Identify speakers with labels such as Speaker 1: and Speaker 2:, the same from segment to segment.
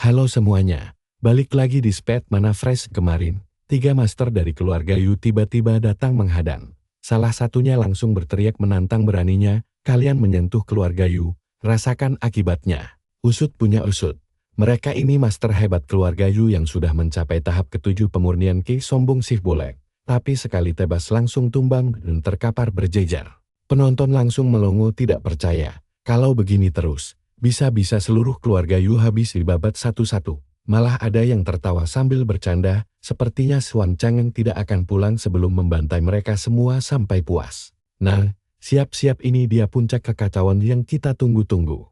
Speaker 1: Halo semuanya, balik lagi di Sped Mana Fresh. Kemarin, 3 master dari keluarga Yu tiba-tiba datang menghadang. Salah satunya langsung berteriak menantang beraninya, kalian menyentuh keluarga Yu, rasakan akibatnya. Usut punya usut. Mereka ini master hebat keluarga Yu yang sudah mencapai tahap ke-7 pemurnian Ki sombong si Bolek. Tapi sekali tebas langsung tumbang dan terkapar berjejer. Penonton langsung melongo tidak percaya. Kalau begini terus, bisa-bisa seluruh keluarga Yu habis dibabat satu-satu. Malah ada yang tertawa sambil bercanda, sepertinya Swan Chang'en tidak akan pulang sebelum membantai mereka semua sampai puas. Nah, siap-siap ini dia puncak kekacauan yang kita tunggu-tunggu.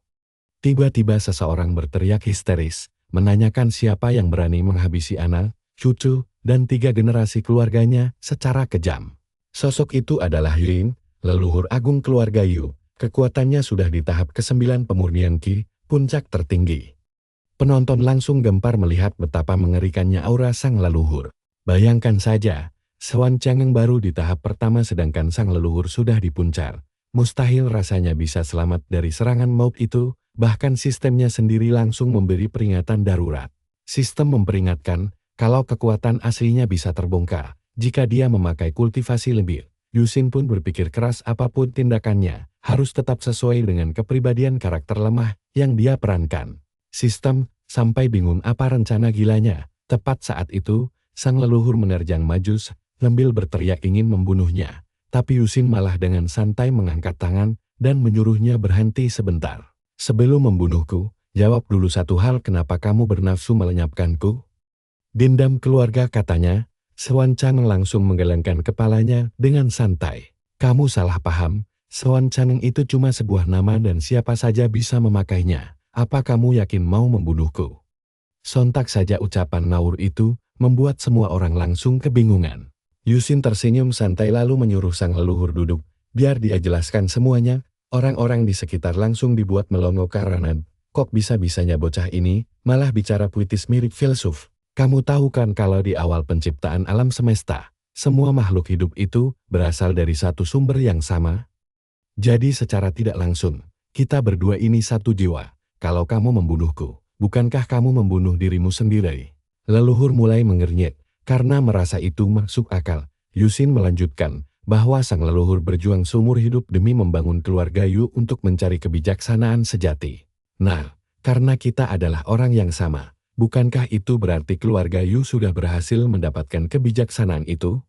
Speaker 1: Tiba-tiba seseorang berteriak histeris, menanyakan siapa yang berani menghabisi anak, cucu, dan 3 generasi keluarganya secara kejam. Sosok itu adalah Yin, leluhur agung keluarga Yu. Kekuatannya sudah di tahap ke-9 pemurnian Ki, puncak tertinggi. Penonton langsung gempar melihat betapa mengerikannya aura sang leluhur. Bayangkan saja, Swan Chang'en baru di tahap pertama sedangkan sang leluhur sudah dipuncar. Mustahil rasanya bisa selamat dari serangan maut itu, bahkan sistemnya sendiri langsung memberi peringatan darurat. Sistem memperingatkan, kalau kekuatan aslinya bisa terbongkar, jika dia memakai kultivasi lebih. Yusin pun berpikir keras apapun tindakannya, harus tetap sesuai dengan kepribadian karakter lemah yang dia perankan. Sistem, sampai bingung apa rencana gilanya. Tepat saat itu, sang leluhur menerjang maju sambil berteriak ingin membunuhnya. Tapi Yusin malah dengan santai mengangkat tangan dan menyuruhnya berhenti sebentar. Sebelum membunuhku, jawab dulu satu hal, kenapa kamu bernafsu melenyapkanku? Dendam keluarga katanya. Swan Chang'en langsung menggelengkan kepalanya dengan santai. Kamu salah paham, Swan Chang'en itu cuma sebuah nama dan siapa saja bisa memakainya. Apa kamu yakin mau membunuhku? Sontak saja ucapan ngawur itu membuat semua orang langsung kebingungan. Yusin tersenyum santai lalu menyuruh sang leluhur duduk. Biar dia jelaskan semuanya, orang-orang di sekitar langsung dibuat melongo karena kok bisa-bisanya bocah ini malah bicara puitis mirip filsuf. Kamu tahu kan kalau di awal penciptaan alam semesta, semua makhluk hidup itu berasal dari satu sumber yang sama? Jadi secara tidak langsung, kita berdua ini satu jiwa. Kalau kamu membunuhku, bukankah kamu membunuh dirimu sendiri? Leluhur mulai mengernyit, karena merasa itu masuk akal. Yusin melanjutkan, bahwa sang leluhur berjuang seumur hidup demi membangun keluarga Yu untuk mencari kebijaksanaan sejati. Nah, karena kita adalah orang yang sama, bukankah itu berarti keluarga Yu sudah berhasil mendapatkan kebijaksanaan itu?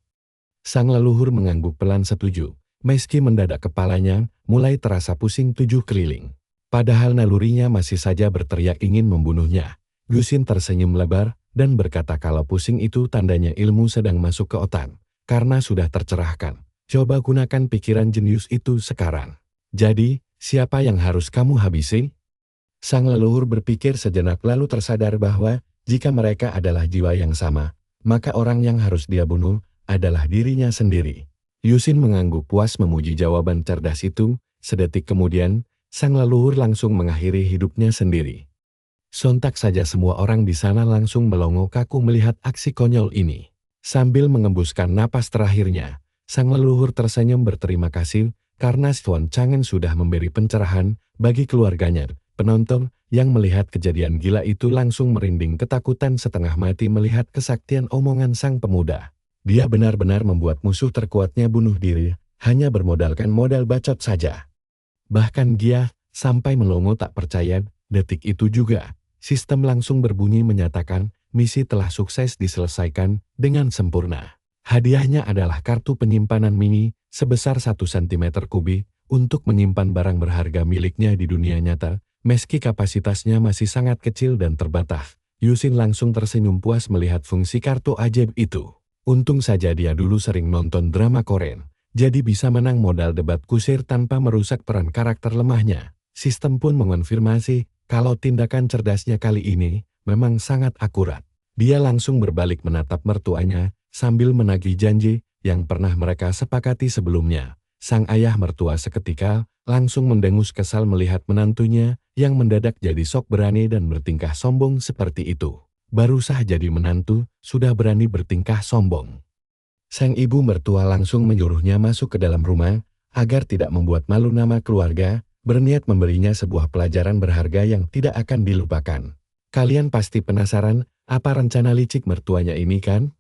Speaker 1: Sang leluhur mengangguk pelan setuju, meski mendadak kepalanya mulai terasa pusing 7 keliling. Padahal nalurinya masih saja berteriak ingin membunuhnya. Yusin tersenyum lebar dan berkata kalau pusing itu tandanya ilmu sedang masuk ke otak, karena sudah tercerahkan. Coba gunakan pikiran jenius itu sekarang. Jadi, siapa yang harus kamu habisi? Sang leluhur berpikir sejenak lalu tersadar bahwa jika mereka adalah jiwa yang sama, maka orang yang harus dia bunuh adalah dirinya sendiri. Yusin mengangguk puas memuji jawaban cerdas itu. Sedetik kemudian, sang leluhur langsung mengakhiri hidupnya sendiri. Sontak saja semua orang di sana langsung melongo kaku melihat aksi konyol ini. Sambil mengembuskan napas terakhirnya, sang leluhur tersenyum berterima kasih karena Swan Chang'en sudah memberi pencerahan bagi keluarganya. Penonton yang melihat kejadian gila itu langsung merinding ketakutan setengah mati melihat kesaktian omongan sang pemuda. Dia benar-benar membuat musuh terkuatnya bunuh diri, hanya bermodalkan modal bacot saja. Bahkan dia sampai melongo tak percaya. Detik itu juga, sistem langsung berbunyi menyatakan misi telah sukses diselesaikan dengan sempurna. Hadiahnya adalah kartu penyimpanan mini sebesar 1 cm kubik untuk menyimpan barang berharga miliknya di dunia nyata. Meski kapasitasnya masih sangat kecil dan terbatas, Yusin langsung tersenyum puas melihat fungsi kartu ajaib itu. Untung saja dia dulu sering nonton drama Korea, jadi bisa menang modal debat kusir tanpa merusak peran karakter lemahnya. Sistem pun mengonfirmasi kalau tindakan cerdasnya kali ini memang sangat akurat. Dia langsung berbalik menatap mertuanya sambil menagih janji yang pernah mereka sepakati sebelumnya. Sang ayah mertua seketika langsung mendengus kesal melihat menantunya yang mendadak jadi sok berani dan bertingkah sombong seperti itu. Baru sah jadi menantu, sudah berani bertingkah sombong. Sang ibu mertua langsung menyuruhnya masuk ke dalam rumah, agar tidak membuat malu nama keluarga, berniat memberinya sebuah pelajaran berharga yang tidak akan dilupakan. Kalian pasti penasaran apa rencana licik mertuanya ini kan?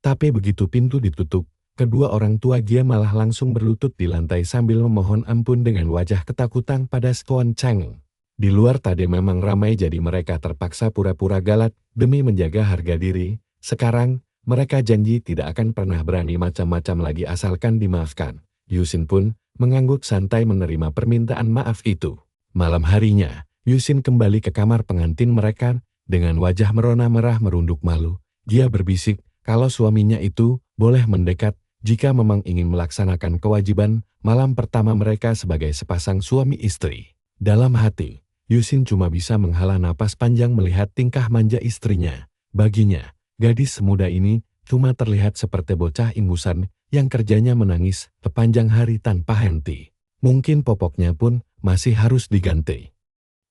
Speaker 1: Tapi begitu pintu ditutup, kedua orang tua Gia malah langsung berlutut di lantai sambil memohon ampun dengan wajah ketakutan pada Skuan Chang. Di luar tadi memang ramai jadi mereka terpaksa pura-pura galak demi menjaga harga diri. Sekarang, mereka janji tidak akan pernah berani macam-macam lagi asalkan dimaafkan. Yusin pun mengangguk santai menerima permintaan maaf itu. Malam harinya, Yusin kembali ke kamar pengantin mereka dengan wajah merona merah merunduk malu. Dia berbisik kalau suaminya itu boleh mendekat jika memang ingin melaksanakan kewajiban malam pertama mereka sebagai sepasang suami istri. Dalam hati, Yusin cuma bisa menghela napas panjang melihat tingkah manja istrinya. Baginya, gadis semuda ini cuma terlihat seperti bocah ingusan yang kerjanya menangis sepanjang hari tanpa henti. Mungkin popoknya pun masih harus diganti.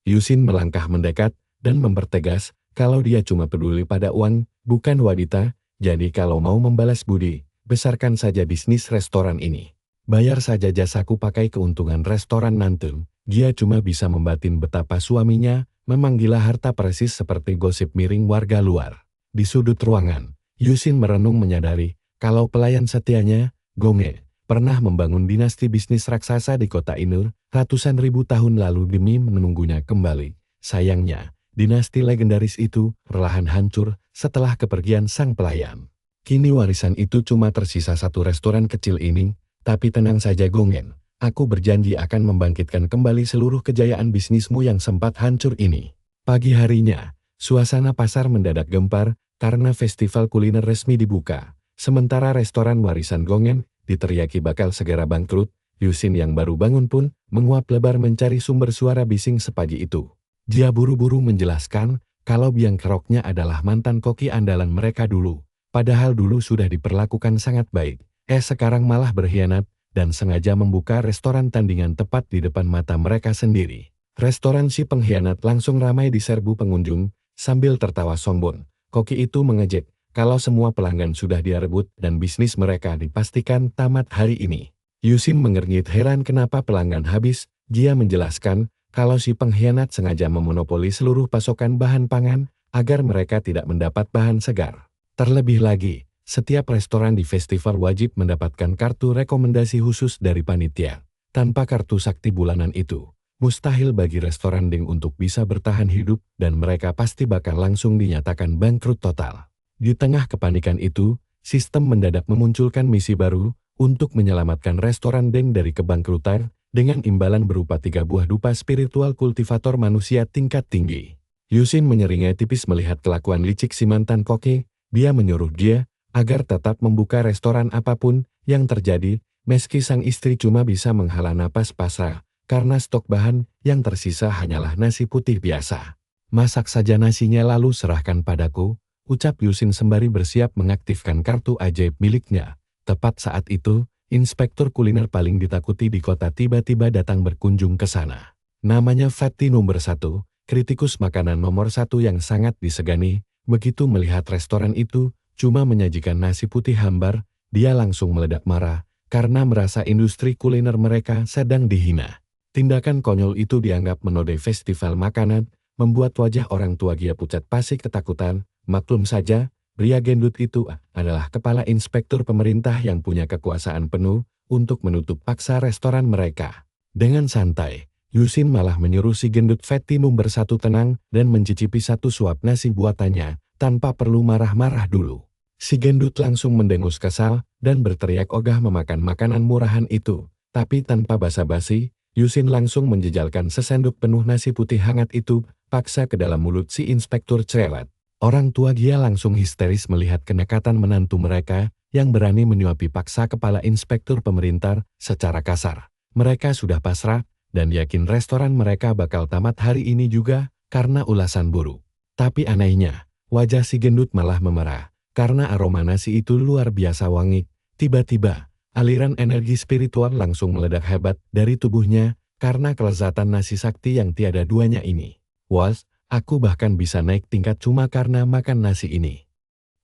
Speaker 1: Yusin melangkah mendekat dan mempertegas kalau dia cuma peduli pada uang, bukan wanita, jadi kalau mau membalas budi, besarkan saja bisnis restoran ini. Bayar saja jasaku pakai keuntungan restoran nanti. Dia cuma bisa membatin betapa suaminya memang gila harta persis seperti gosip miring warga luar. Di sudut ruangan, Yusin merenung menyadari kalau pelayan setianya, Gonge, pernah membangun dinasti bisnis raksasa di kota Inur ratusan ribu tahun lalu demi menunggunya kembali. Sayangnya, dinasti legendaris itu perlahan hancur setelah kepergian sang pelayan. Kini warisan itu cuma tersisa satu restoran kecil ini, tapi tenang saja Gongen, aku berjanji akan membangkitkan kembali seluruh kejayaan bisnismu yang sempat hancur ini. Pagi harinya, suasana pasar mendadak gempar karena festival kuliner resmi dibuka. Sementara restoran warisan Gongen diteriaki bakal segera bangkrut, Yusin yang baru bangun pun menguap lebar mencari sumber suara bising sepagi itu. Dia buru-buru menjelaskan kalau biang keroknya adalah mantan koki andalan mereka dulu. Padahal dulu sudah diperlakukan sangat baik. Sekarang malah berkhianat dan sengaja membuka restoran tandingan tepat di depan mata mereka sendiri. Restoran si pengkhianat langsung ramai diserbu pengunjung sambil tertawa sombong. Koki itu mengejek kalau semua pelanggan sudah dia rebut dan bisnis mereka dipastikan tamat hari ini. Yusin mengernyit heran kenapa pelanggan habis. Dia menjelaskan kalau si pengkhianat sengaja memonopoli seluruh pasokan bahan pangan agar mereka tidak mendapat bahan segar. Terlebih lagi, setiap restoran di festival wajib mendapatkan kartu rekomendasi khusus dari panitia. Tanpa kartu sakti bulanan itu, mustahil bagi restoran Ding untuk bisa bertahan hidup dan mereka pasti bakal langsung dinyatakan bangkrut total. Di tengah kepanikan itu, sistem mendadak memunculkan misi baru untuk menyelamatkan restoran Ding dari kebangkrutan dengan imbalan berupa 3 buah dupa spiritual kultivator manusia tingkat tinggi. Yusin menyeringai tipis melihat kelakuan licik si mantan koki. Dia menyuruh dia agar tetap membuka restoran apapun yang terjadi, meski sang istri cuma bisa menghela napas pasrah karena stok bahan yang tersisa hanyalah nasi putih biasa. Masak saja nasinya lalu serahkan padaku, ucap Yusin sembari bersiap mengaktifkan kartu ajaib miliknya. Tepat saat itu, inspektur kuliner paling ditakuti di kota tiba-tiba datang berkunjung ke sana. Namanya Fatty nomor 1, kritikus makanan nomor 1 yang sangat disegani. Begitu melihat restoran itu cuma menyajikan nasi putih hambar, dia langsung meledak marah karena merasa industri kuliner mereka sedang dihina. Tindakan konyol itu dianggap menodai festival makanan, membuat wajah orang tua Gia pucat pasi ketakutan. Maklum saja, pria gendut itu adalah kepala inspektur pemerintah yang punya kekuasaan penuh untuk menutup paksa restoran mereka. Dengan santai, Yusin malah menyuruh si gendut Fatty nomor 1 tenang dan mencicipi satu suap nasi buatannya tanpa perlu marah-marah dulu. Si gendut langsung mendengus kesal dan berteriak ogah memakan makanan murahan itu. Tapi tanpa basa-basi, Yusin langsung menjejalkan sesendok penuh nasi putih hangat itu paksa ke dalam mulut si inspektur cerewet. Orang tua dia langsung histeris melihat kenekatan menantu mereka yang berani menyuapi paksa kepala inspektur pemerintah secara kasar. Mereka sudah pasrah dan yakin restoran mereka bakal tamat hari ini juga karena ulasan buruk. Tapi anehnya, wajah si gendut malah memerah karena aroma nasi itu luar biasa wangi. Tiba-tiba, aliran energi spiritual langsung meledak hebat dari tubuhnya karena kelezatan nasi sakti yang tiada duanya ini. Was, aku bahkan bisa naik tingkat cuma karena makan nasi ini.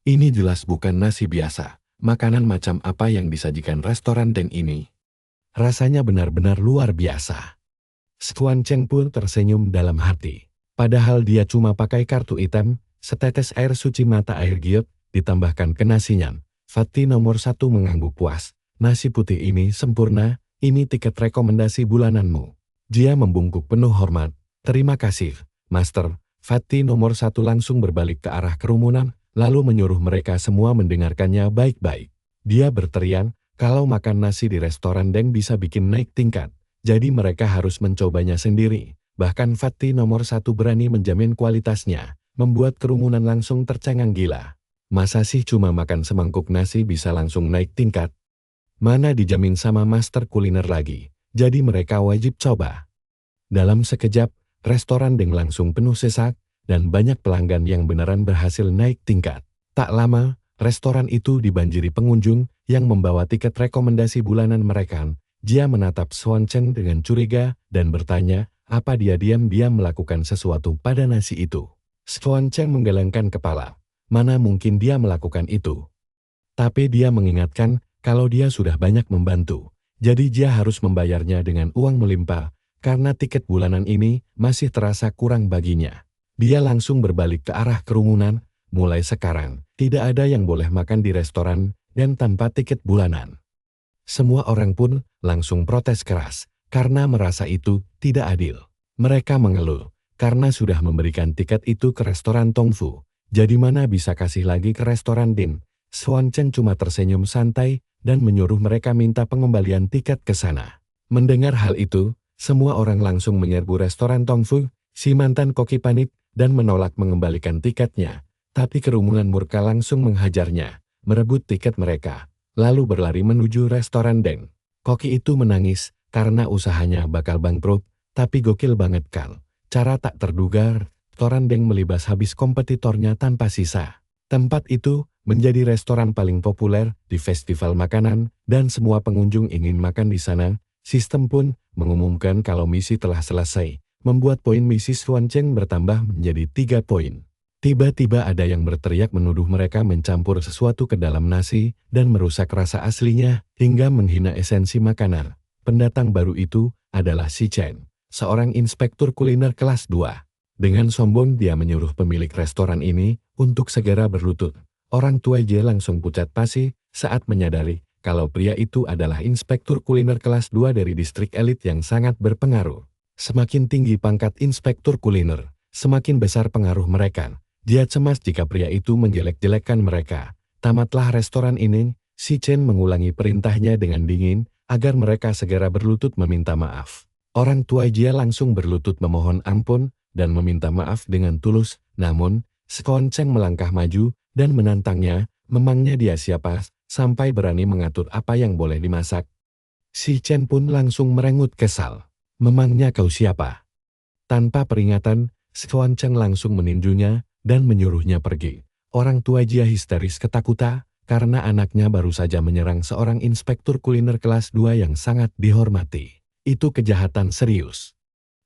Speaker 1: Ini jelas bukan nasi biasa. Makanan macam apa yang disajikan restoran Deng ini? Rasanya benar-benar luar biasa. Skuan Cheng pun tersenyum dalam hati. Padahal dia cuma pakai kartu hitam, setetes air suci mata air giok, ditambahkan ke nasinya. Fatty nomor 1 mengangguk puas. Nasi putih ini sempurna, ini tiket rekomendasi bulananmu. Dia membungkuk penuh hormat. Terima kasih, Master. Fatty nomor 1 langsung berbalik ke arah kerumunan, lalu menyuruh mereka semua mendengarkannya baik-baik. Dia berteriak, kalau makan nasi di restoran Deng bisa bikin naik tingkat, jadi mereka harus mencobanya sendiri. Bahkan Fatty nomor 1 berani menjamin kualitasnya, membuat kerumunan langsung tercengang gila. Masa sih cuma makan semangkuk nasi bisa langsung naik tingkat? Mana dijamin sama master kuliner lagi, jadi mereka wajib coba. Dalam sekejap, restoran Deng langsung penuh sesak, dan banyak pelanggan yang beneran berhasil naik tingkat. Tak lama, restoran itu dibanjiri pengunjung yang membawa tiket rekomendasi bulanan mereka. Dia menatap Swan Chen dengan curiga dan bertanya, apa dia diam-diam melakukan sesuatu pada nasi itu. Swan Chen menggelengkan kepala. Mana mungkin dia melakukan itu. Tapi dia mengingatkan kalau dia sudah banyak membantu. Jadi dia harus membayarnya dengan uang melimpah, karena tiket bulanan ini masih terasa kurang baginya. Dia langsung berbalik ke arah kerumunan, mulai sekarang, tidak ada yang boleh makan di restoran dan tanpa tiket bulanan. Semua orang pun langsung protes keras, karena merasa itu tidak adil. Mereka mengeluh, karena sudah memberikan tiket itu ke restoran Tongfu. Jadi mana bisa kasih lagi ke restoran Din? Swan Chen cuma tersenyum santai dan menyuruh mereka minta pengembalian tiket ke sana. Mendengar hal itu, semua orang langsung menyerbu restoran Tongfu. Si mantan koki panik dan menolak mengembalikan tiketnya. Tapi kerumunan murka langsung menghajarnya, merebut tiket mereka, lalu berlari menuju restoran Deng. Koki itu menangis karena usahanya bakal bangkrut, tapi gokil banget Kal. Cara tak terduga, restoran Deng melibas habis kompetitornya tanpa sisa. Tempat itu menjadi restoran paling populer di festival makanan dan semua pengunjung ingin makan di sana. Sistem pun mengumumkan kalau misi telah selesai, membuat poin misi Swan Chen bertambah menjadi 3 poin. Tiba-tiba ada yang berteriak menuduh mereka mencampur sesuatu ke dalam nasi dan merusak rasa aslinya hingga menghina esensi makanan. Pendatang baru itu adalah Si Chen, seorang inspektur kuliner kelas 2. Dengan sombong dia menyuruh pemilik restoran ini untuk segera berlutut. Orang tua dia langsung pucat pasi saat menyadari kalau pria itu adalah inspektur kuliner kelas 2 dari distrik elit yang sangat berpengaruh. Semakin tinggi pangkat inspektur kuliner, semakin besar pengaruh mereka. Dia cemas jika pria itu menjelek-jelekkan mereka. Tamatlah restoran ini, Si Chen mengulangi perintahnya dengan dingin, agar mereka segera berlutut meminta maaf. Orang tua dia langsung berlutut memohon ampun, dan meminta maaf dengan tulus. Namun, Swan Chen melangkah maju, dan menantangnya, memangnya dia siapa, sampai berani mengatur apa yang boleh dimasak. Si Chen pun langsung merengut kesal. Memangnya kau siapa? Tanpa peringatan, Swan Chen langsung meninjunya, dan menyuruhnya pergi. Orang tua dia histeris ketakutan, karena anaknya baru saja menyerang seorang inspektur kuliner kelas 2 yang sangat dihormati. Itu kejahatan serius.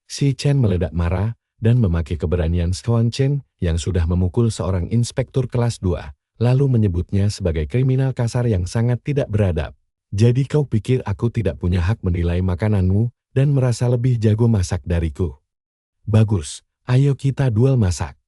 Speaker 1: Si Chen meledak marah, dan memaki keberanian Swan Chen yang sudah memukul seorang inspektur kelas 2, lalu menyebutnya sebagai kriminal kasar yang sangat tidak beradab. Jadi kau pikir aku tidak punya hak menilai makananmu, dan merasa lebih jago masak dariku? Bagus, ayo kita duel masak.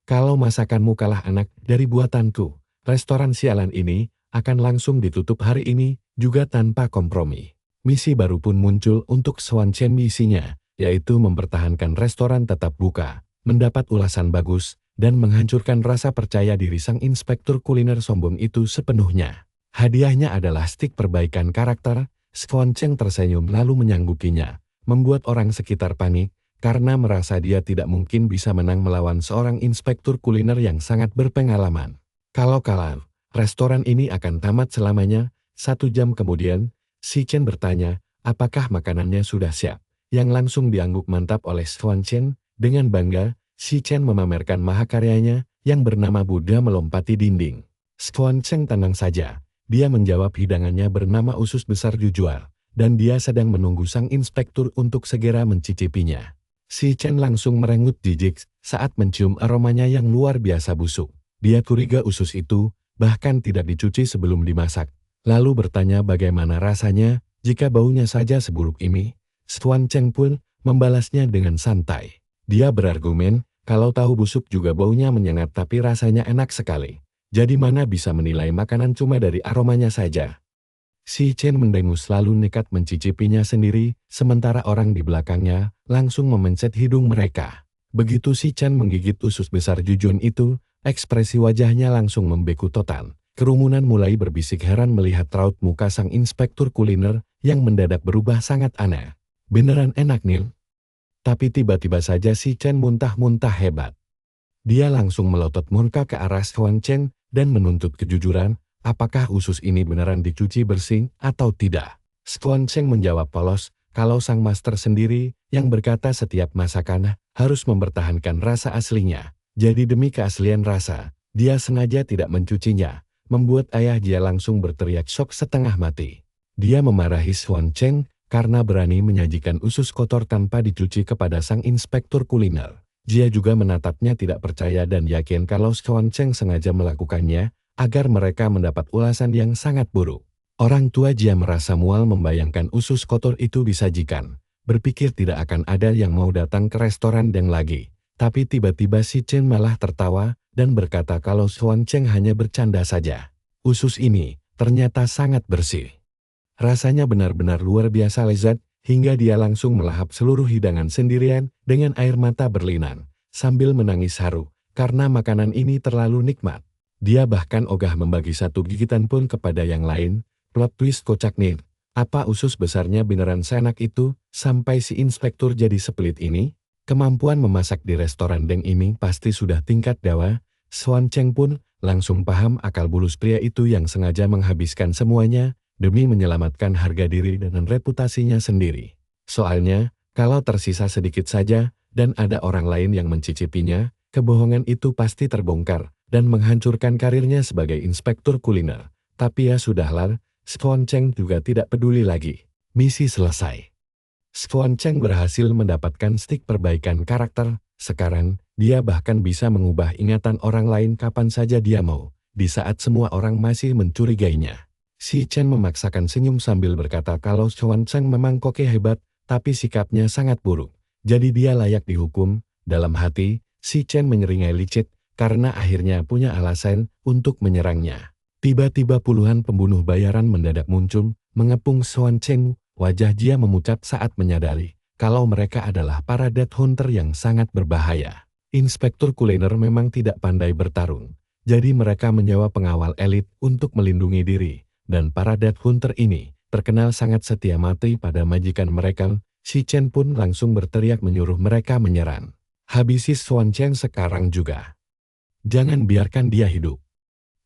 Speaker 1: Kalau masakanmu kalah anak dari buatanku, restoran sialan ini akan langsung ditutup hari ini, juga tanpa kompromi. Misi baru pun muncul untuk Swan Chen. Misinya, yaitu mempertahankan restoran tetap buka, mendapat ulasan bagus, dan menghancurkan rasa percaya diri sang inspektur kuliner sombong itu sepenuhnya. Hadiahnya adalah stik perbaikan karakter. Swan Chen tersenyum lalu menyanggupinya, membuat orang sekitar panik, karena merasa dia tidak mungkin bisa menang melawan seorang inspektur kuliner yang sangat berpengalaman. Kalau kalah, restoran ini akan tamat selamanya. 1 jam kemudian, Si Chen bertanya, apakah makanannya sudah siap? Yang langsung diangguk mantap oleh Swan Chen. Dengan bangga, Si Chen memamerkan mahakaryanya yang bernama Buddha melompati dinding. Swan Chen tenang saja. Dia menjawab hidangannya bernama usus besar jujuar, dan dia sedang menunggu sang inspektur untuk segera mencicipinya. Si Chen langsung merengut jijik saat mencium aromanya yang luar biasa busuk. Dia curiga usus itu bahkan tidak dicuci sebelum dimasak. Lalu bertanya bagaimana rasanya jika baunya saja seburuk ini. Swan Chen pun membalasnya dengan santai. Dia berargumen Kalau tahu busuk juga baunya menyengat tapi rasanya enak sekali. Jadi mana bisa menilai makanan cuma dari aromanya saja. Si Chen mendengus lalu nekat mencicipinya sendiri, sementara orang di belakangnya langsung memencet hidung mereka. Begitu si Chen menggigit usus besar Jujun itu, ekspresi wajahnya langsung membeku total. Kerumunan mulai berbisik heran melihat raut muka sang inspektur kuliner yang mendadak berubah sangat aneh. Beneran enak, Nil. Tapi tiba-tiba saja si Chen muntah-muntah hebat. Dia langsung melotot murka ke arah Xuan Chen dan menuntut kejujuran. Apakah usus ini beneran dicuci bersih atau tidak? Xuan Chen menjawab polos, kalau sang master sendiri yang berkata setiap masakan harus mempertahankan rasa aslinya. Jadi demi keaslian rasa, dia sengaja tidak mencucinya, membuat ayah dia langsung berteriak syok setengah mati. Dia memarahi Xuan Chen karena berani menyajikan usus kotor tanpa dicuci kepada sang inspektur kuliner. Dia juga menatapnya tidak percaya dan yakin kalau Xuan Chen sengaja melakukannya, agar mereka mendapat ulasan yang sangat buruk. Orang tua Jia merasa mual membayangkan usus kotor itu disajikan. Berpikir tidak akan ada yang mau datang ke restoran Deng lagi. Tapi tiba-tiba si Chen malah tertawa dan berkata kalau Xuan Chen hanya bercanda saja. Usus ini ternyata sangat bersih. Rasanya benar-benar luar biasa lezat, hingga dia langsung melahap seluruh hidangan sendirian dengan air mata berlinang, sambil menangis haru, karena makanan ini terlalu nikmat. Dia bahkan ogah membagi satu gigitan pun kepada yang lain. Plot twist kocak nih. Apa usus besarnya beneran seenak itu, sampai si inspektur jadi sepelit ini? Kemampuan memasak di restoran Deng ini pasti sudah tingkat dawa. Xuan Chen pun langsung paham akal bulus pria itu yang sengaja menghabiskan semuanya, demi menyelamatkan harga diri dan reputasinya sendiri. Soalnya, kalau tersisa sedikit saja, dan ada orang lain yang mencicipinya, kebohongan itu pasti terbongkar dan menghancurkan karirnya sebagai inspektur kuliner. Tapi ya sudahlah, Xuan Chen juga tidak peduli lagi. Misi selesai. Xuan Chen berhasil mendapatkan stik perbaikan karakter. Sekarang, dia bahkan bisa mengubah ingatan orang lain kapan saja dia mau, di saat semua orang masih mencurigainya. Si Chen memaksakan senyum sambil berkata kalau Xuan Chen memang koke hebat, tapi sikapnya sangat buruk. Jadi dia layak dihukum. Dalam hati, si Chen menyeringai licit, karena akhirnya punya alasan untuk menyerangnya. Tiba-tiba puluhan pembunuh bayaran mendadak muncul, mengepung Xuan Chen. Wajah dia memucat saat menyadari kalau mereka adalah para death hunter yang sangat berbahaya. Inspektur kuliner memang tidak pandai bertarung, jadi mereka menyewa pengawal elit untuk melindungi diri. Dan para death hunter ini terkenal sangat setia mati pada majikan mereka. Si Chen pun langsung berteriak menyuruh mereka menyerang. Habisi Xuan Chen sekarang juga. Jangan biarkan dia hidup.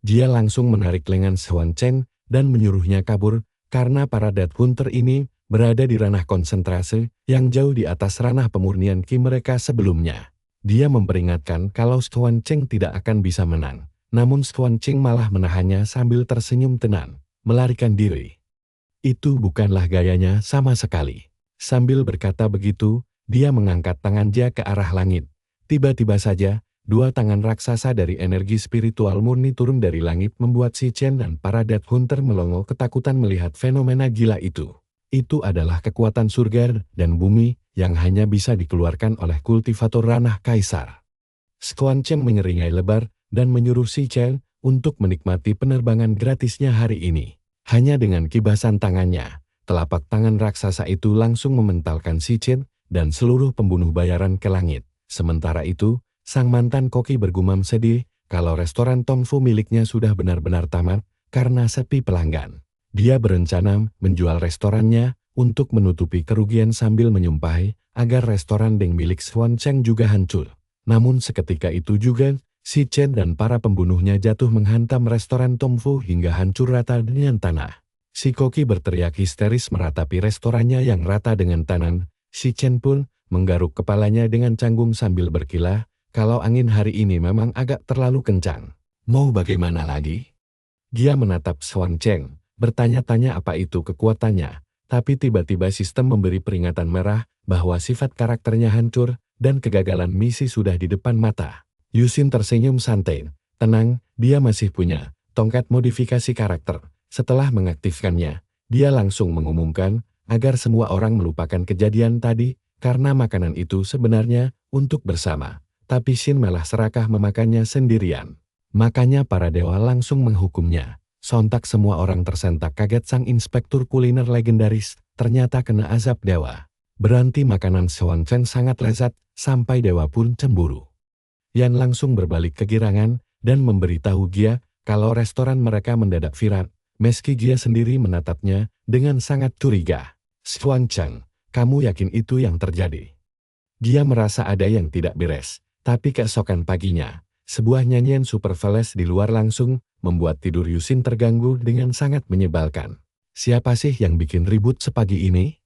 Speaker 1: Dia langsung menarik lengan Xuan Chen dan menyuruhnya kabur, karena para death hunter ini berada di ranah konsentrasi yang jauh di atas ranah pemurnian ki mereka sebelumnya. Dia memperingatkan kalau Xuan Chen tidak akan bisa menang. Namun Xuan Chen malah menahannya sambil tersenyum tenang, melarikan diri. Itu bukanlah gayanya sama sekali. Sambil berkata begitu, dia mengangkat tangan dia ke arah langit. Tiba-tiba saja, dua tangan raksasa dari energi spiritual murni turun dari langit membuat si Chen dan para death hunter melongo ketakutan melihat fenomena gila itu. Itu adalah kekuatan surga dan bumi yang hanya bisa dikeluarkan oleh kultivator ranah kaisar. Xuan Chen menyeringai lebar dan menyuruh si Chen untuk menikmati penerbangan gratisnya hari ini. Hanya dengan kibasan tangannya, telapak tangan raksasa itu langsung mementalkan si Chen dan seluruh pembunuh bayaran ke langit. Sementara itu, sang mantan koki bergumam sedih kalau restoran Tongfu miliknya sudah benar-benar tamat karena sepi pelanggan. Dia berencana menjual restorannya untuk menutupi kerugian sambil menyumpahi agar restoran Deng milik Xuan Chen juga hancur. Namun seketika itu juga, si Chen dan para pembunuhnya jatuh menghantam restoran Tongfu hingga hancur rata dengan tanah. Si koki berteriak histeris meratapi restorannya yang rata dengan tanah. Si Chen pun menggaruk kepalanya dengan canggung sambil berkilah, kalau angin hari ini memang agak terlalu kencang. Mau bagaimana lagi? Dia menatap Xuan Chen, bertanya-tanya apa itu kekuatannya, tapi tiba-tiba sistem memberi peringatan merah bahwa sifat karakternya hancur dan kegagalan misi sudah di depan mata. Yusin tersenyum santai. Tenang, dia masih punya tongkat modifikasi karakter. Setelah mengaktifkannya, dia langsung mengumumkan agar semua orang melupakan kejadian tadi karena makanan itu sebenarnya untuk bersama. tapi Shin malah serakah memakannya sendirian. Makanya para dewa langsung menghukumnya. Sontak semua orang tersentak kaget sang inspektur kuliner legendaris, ternyata kena azab dewa. Berarti makanan Swan Chen sangat lezat, sampai dewa pun cemburu. Yan langsung berbalik kegirangan, dan memberitahu Gia, kalau restoran mereka mendadak viral, meski Gia sendiri menatapnya, dengan sangat curiga. Swan Chen, kamu yakin itu yang terjadi? Gia merasa ada yang tidak beres, tapi keesokan paginya, sebuah nyanyian super veles di luar langsung, membuat tidur Yusin terganggu dengan sangat menyebalkan. Siapa sih yang bikin ribut sepagi ini?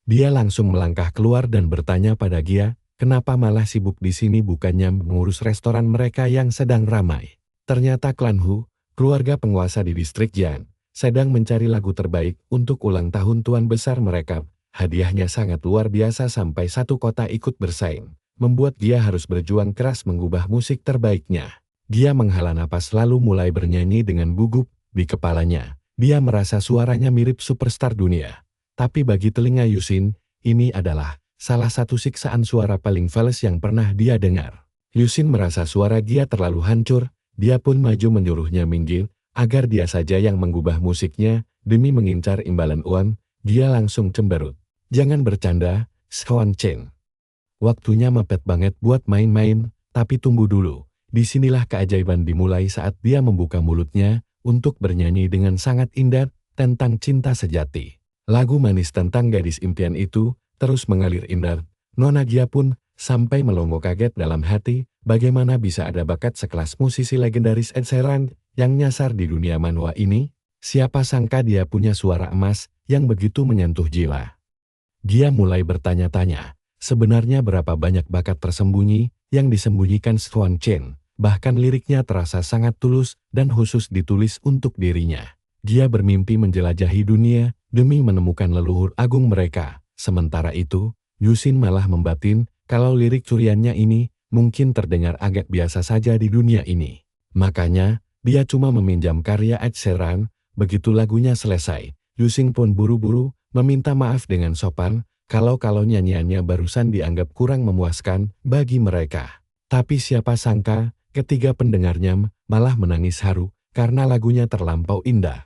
Speaker 1: Dia langsung melangkah keluar dan bertanya pada Gia, kenapa malah sibuk di sini bukannya mengurus restoran mereka yang sedang ramai. Ternyata klan Hu, keluarga penguasa di distrik Jian, sedang mencari lagu terbaik untuk ulang tahun tuan besar mereka. Hadiahnya sangat luar biasa sampai satu kota ikut bersaing, membuat Gia harus berjuang keras mengubah musik terbaiknya. Gia menghela napas lalu mulai bernyanyi dengan gugup di kepalanya. Dia merasa suaranya mirip superstar dunia. Tapi bagi telinga Yusin, ini adalah salah satu siksaan suara paling fals yang pernah dia dengar. Yusin merasa suara Gia terlalu hancur, dia pun maju menyuruhnya minggir, agar dia saja yang mengubah musiknya, demi mengincar imbalan uang. Dia langsung cemberut. Jangan bercanda, Swan Chen. Waktunya mepet banget buat main-main, tapi tunggu dulu. Disinilah keajaiban dimulai saat dia membuka mulutnya untuk bernyanyi dengan sangat indah tentang cinta sejati. Lagu manis tentang gadis impian itu terus mengalir indah. Nona Gia pun sampai melongo kaget dalam hati, bagaimana bisa ada bakat sekelas musisi legendaris Ed Sheeran yang nyasar di dunia manhwa ini? Siapa sangka dia punya suara emas yang begitu menyentuh jiwa. Gia mulai bertanya-tanya, sebenarnya berapa banyak bakat tersembunyi yang disembunyikan Swan Chen, bahkan liriknya terasa sangat tulus dan khusus ditulis untuk dirinya. Dia bermimpi menjelajahi dunia demi menemukan leluhur agung mereka. Sementara itu, Yusin malah membatin kalau lirik curiannya ini mungkin terdengar agak biasa saja di dunia ini. Makanya, dia cuma meminjam karya Ed Sheeran. Begitu lagunya selesai, Yusin pun buru-buru meminta maaf dengan sopan kalau nyanyiannya barusan dianggap kurang memuaskan bagi mereka. Tapi siapa sangka, ketiga pendengarnya malah menangis haru karena lagunya terlampau indah.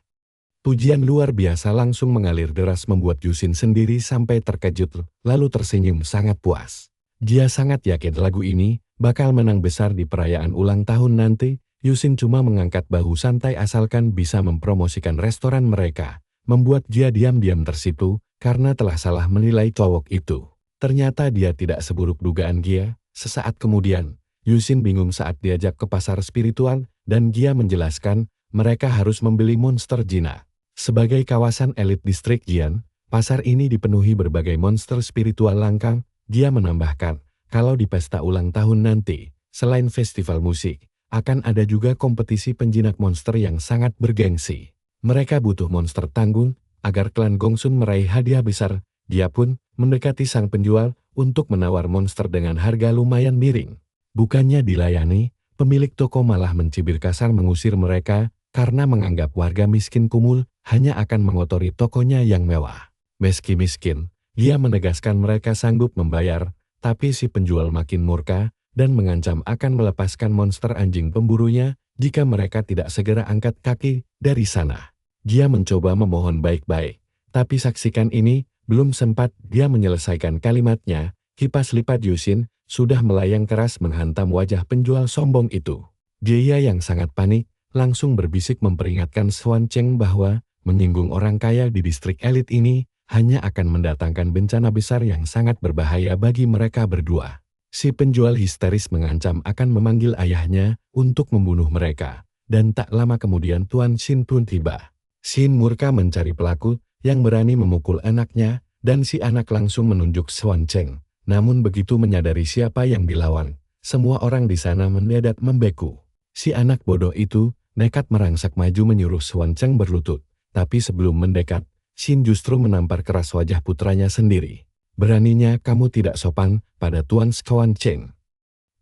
Speaker 1: Pujian luar biasa langsung mengalir deras membuat Yusin sendiri sampai terkejut lalu tersenyum sangat puas. Dia sangat yakin lagu ini bakal menang besar di perayaan ulang tahun nanti. Yusin cuma mengangkat bahu santai asalkan bisa mempromosikan restoran mereka, membuat dia diam-diam tersipu karena telah salah menilai cowok itu. Ternyata dia tidak seburuk dugaan Gia. Sesaat kemudian, Yusin bingung saat diajak ke pasar spiritual dan Gia menjelaskan mereka harus membeli monster jinak. Sebagai kawasan elit distrik Jian, pasar ini dipenuhi berbagai monster spiritual langka. Gia menambahkan, kalau di pesta ulang tahun nanti, selain festival musik, akan ada juga kompetisi penjinak monster yang sangat bergengsi. Mereka butuh monster tanggung, agar klan Gongsun meraih hadiah besar. Dia pun mendekati sang penjual untuk menawar monster dengan harga lumayan miring. Bukannya dilayani, pemilik toko malah mencibir kasar mengusir mereka, karena menganggap warga miskin kumul hanya akan mengotori tokonya yang mewah. Meski miskin, dia menegaskan mereka sanggup membayar, tapi si penjual makin murka dan mengancam akan melepaskan monster anjing pemburunya jika mereka tidak segera angkat kaki dari sana. Dia mencoba memohon baik-baik, tapi saksikan ini, belum sempat dia menyelesaikan kalimatnya, kipas lipat Yusin sudah melayang keras menghantam wajah penjual sombong itu. Dia yang sangat panik, langsung berbisik memperingatkan Swan Chen bahwa menyinggung orang kaya di distrik elit ini hanya akan mendatangkan bencana besar yang sangat berbahaya bagi mereka berdua. Si penjual histeris mengancam akan memanggil ayahnya untuk membunuh mereka, dan tak lama kemudian Tuan Shin pun tiba. Shin murka mencari pelaku yang berani memukul anaknya, dan si anak langsung menunjuk Swan Chen. Namun begitu menyadari siapa yang dilawan, semua orang di sana mendadak membeku. Si anak bodoh itu nekat merangsak maju menyuruh Swan Chen berlutut, tapi sebelum mendekat, Shin justru menampar keras wajah putranya sendiri. Beraninya kamu tidak sopan pada Tuan Swan Chen.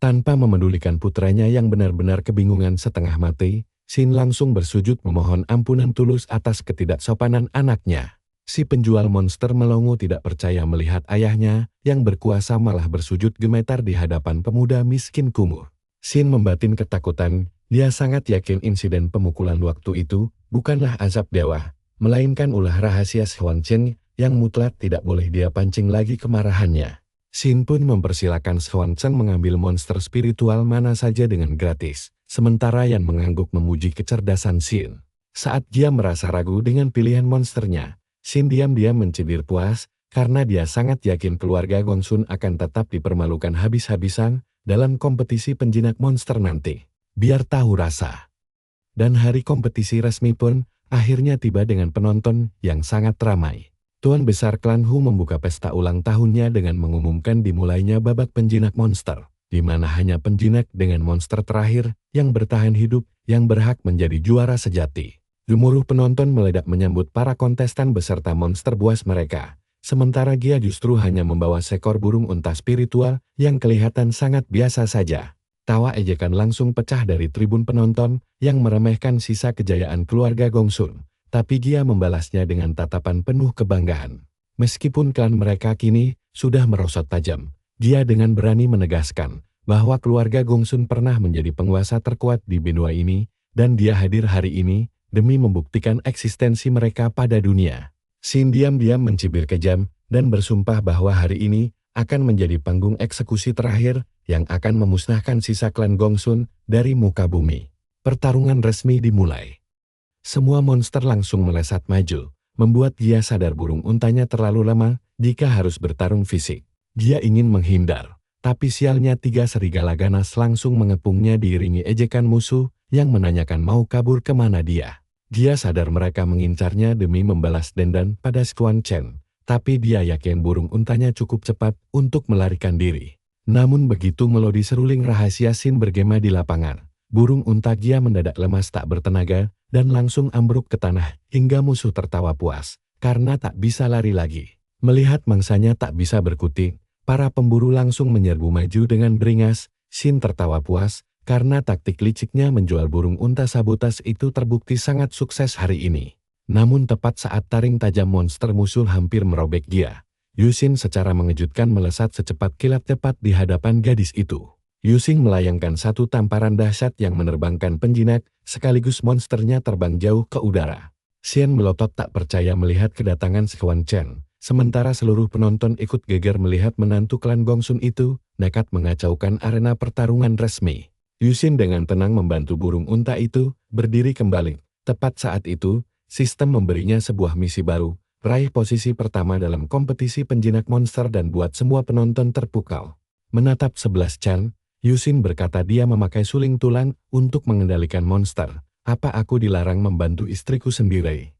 Speaker 1: Tanpa memedulikan putranya yang benar-benar kebingungan setengah mati, Shin langsung bersujud memohon ampunan tulus atas ketidaksopanan anaknya. Si penjual monster melongo tidak percaya melihat ayahnya yang berkuasa malah bersujud gemetar di hadapan pemuda miskin kumuh. Shin membatin ketakutan, dia sangat yakin insiden pemukulan waktu itu bukanlah azab dewa, melainkan ulah rahasia Xuan Chen yang mutlak tidak boleh dia pancing lagi kemarahannya. Shin pun mempersilakan Xuan Chen mengambil monster spiritual mana saja dengan gratis, sementara Yan mengangguk memuji kecerdasan Shin. Saat dia merasa ragu dengan pilihan monsternya, Shin diam-diam mencibir puas, karena dia sangat yakin keluarga Gongsun akan tetap dipermalukan habis-habisan dalam kompetisi penjinak monster nanti. Biar tahu rasa. Dan hari kompetisi resmi pun akhirnya tiba dengan penonton yang sangat ramai. Tuan Besar Klan Hu membuka pesta ulang tahunnya dengan mengumumkan dimulainya babak penjinak monster, di mana hanya penjinak dengan monster terakhir yang bertahan hidup yang berhak menjadi juara sejati. Gemuruh penonton meledak menyambut para kontestan beserta monster buas mereka, sementara Gia justru hanya membawa seekor burung unta spiritual yang kelihatan sangat biasa saja. Tawa ejekan langsung pecah dari tribun penonton yang meremehkan sisa kejayaan keluarga Gongsun. Tapi Gia membalasnya dengan tatapan penuh kebanggaan. Meskipun klan mereka kini sudah merosot tajam, Gia dengan berani menegaskan bahwa keluarga Gongsun pernah menjadi penguasa terkuat di benua ini, dan dia hadir hari ini demi membuktikan eksistensi mereka pada dunia. Shin diam-diam mencibir kejam dan bersumpah bahwa hari ini akan menjadi panggung eksekusi terakhir yang akan memusnahkan sisa klan Gongsun dari muka bumi. Pertarungan resmi dimulai. Semua monster langsung melesat maju, membuat Gia sadar burung untanya terlalu lemah jika harus bertarung fisik. Gia ingin menghindar, tapi sialnya 3 serigala ganas langsung mengepungnya diiringi ejekan musuh yang menanyakan mau kabur kemana dia. Gia sadar mereka mengincarnya demi membalas dendam pada Xuan Chen, tapi dia yakin burung untanya cukup cepat untuk melarikan diri. Namun begitu melodi seruling rahasia Shin bergema di lapangan, burung unta Gia mendadak lemas tak bertenaga, dan langsung ambruk ke tanah hingga musuh tertawa puas, karena tak bisa lari lagi. Melihat mangsanya tak bisa berkutik, para pemburu langsung menyerbu maju dengan beringas. Shin tertawa puas, karena taktik liciknya menjual burung unta sabotas itu terbukti sangat sukses hari ini. Namun tepat saat taring tajam monster musuh hampir merobek Gia, Yusin secara mengejutkan melesat secepat kilat tepat di hadapan gadis itu. Yusin melayangkan satu tamparan dahsyat yang menerbangkan penjinak, sekaligus monsternya terbang jauh ke udara. Xian melotot tak percaya melihat kedatangan Xuan Chen, sementara seluruh penonton ikut geger melihat menantu klan Gongsun itu nekat mengacaukan arena pertarungan resmi. Yusin dengan tenang membantu burung unta itu berdiri kembali. Tepat saat itu, sistem memberinya sebuah misi baru, raih posisi pertama dalam kompetisi penjinak monster dan buat semua penonton terpukau. Menatap 11 Chan, Yusin berkata dia memakai suling tulang untuk mengendalikan monster. Apa aku dilarang membantu istriku sendiri?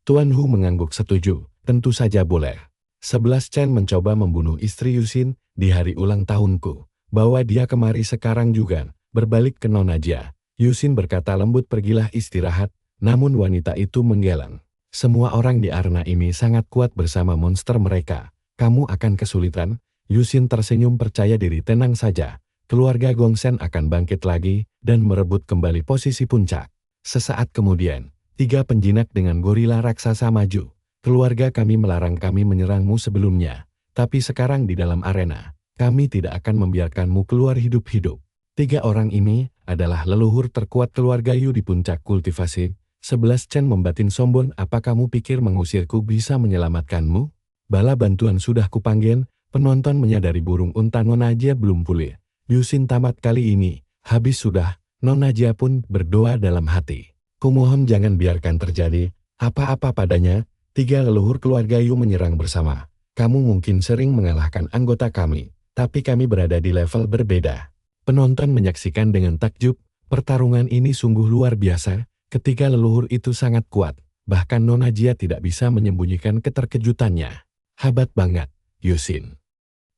Speaker 1: Tuan Hu mengangguk setuju, tentu saja boleh. 11 Chan mencoba membunuh istri Yusin di hari ulang tahunku. Bawa dia kemari sekarang juga, berbalik ke Nona Jia. Yusin berkata lembut pergilah istirahat, namun wanita itu menggeleng. Semua orang di arena ini sangat kuat bersama monster mereka. Kamu akan kesulitan? Yusin tersenyum percaya diri tenang saja. Keluarga Gongsen akan bangkit lagi dan merebut kembali posisi puncak. Sesaat kemudian, 3 penjinak dengan gorila raksasa maju. Keluarga kami melarang kami menyerangmu sebelumnya, tapi sekarang di dalam arena, kami tidak akan membiarkanmu keluar hidup-hidup. 3 orang ini adalah leluhur terkuat keluarga Yu di puncak kultivasi. 11 Chen membatin sombong, apa kamu pikir mengusirku bisa menyelamatkanmu? Bala bantuan sudah kupanggil, penonton menyadari burung unta Nona Jia belum pulih. Yusin tamat kali ini, habis sudah, Nona Jia pun berdoa dalam hati. Kumohon jangan biarkan terjadi apa-apa padanya. 3 leluhur keluarga Yu menyerang bersama. Kamu mungkin sering mengalahkan anggota kami, tapi kami berada di level berbeda. Penonton menyaksikan dengan takjub, pertarungan ini sungguh luar biasa, ketiga leluhur itu sangat kuat, bahkan Nona Jia tidak bisa menyembunyikan keterkejutannya. Hebat banget, Yusin.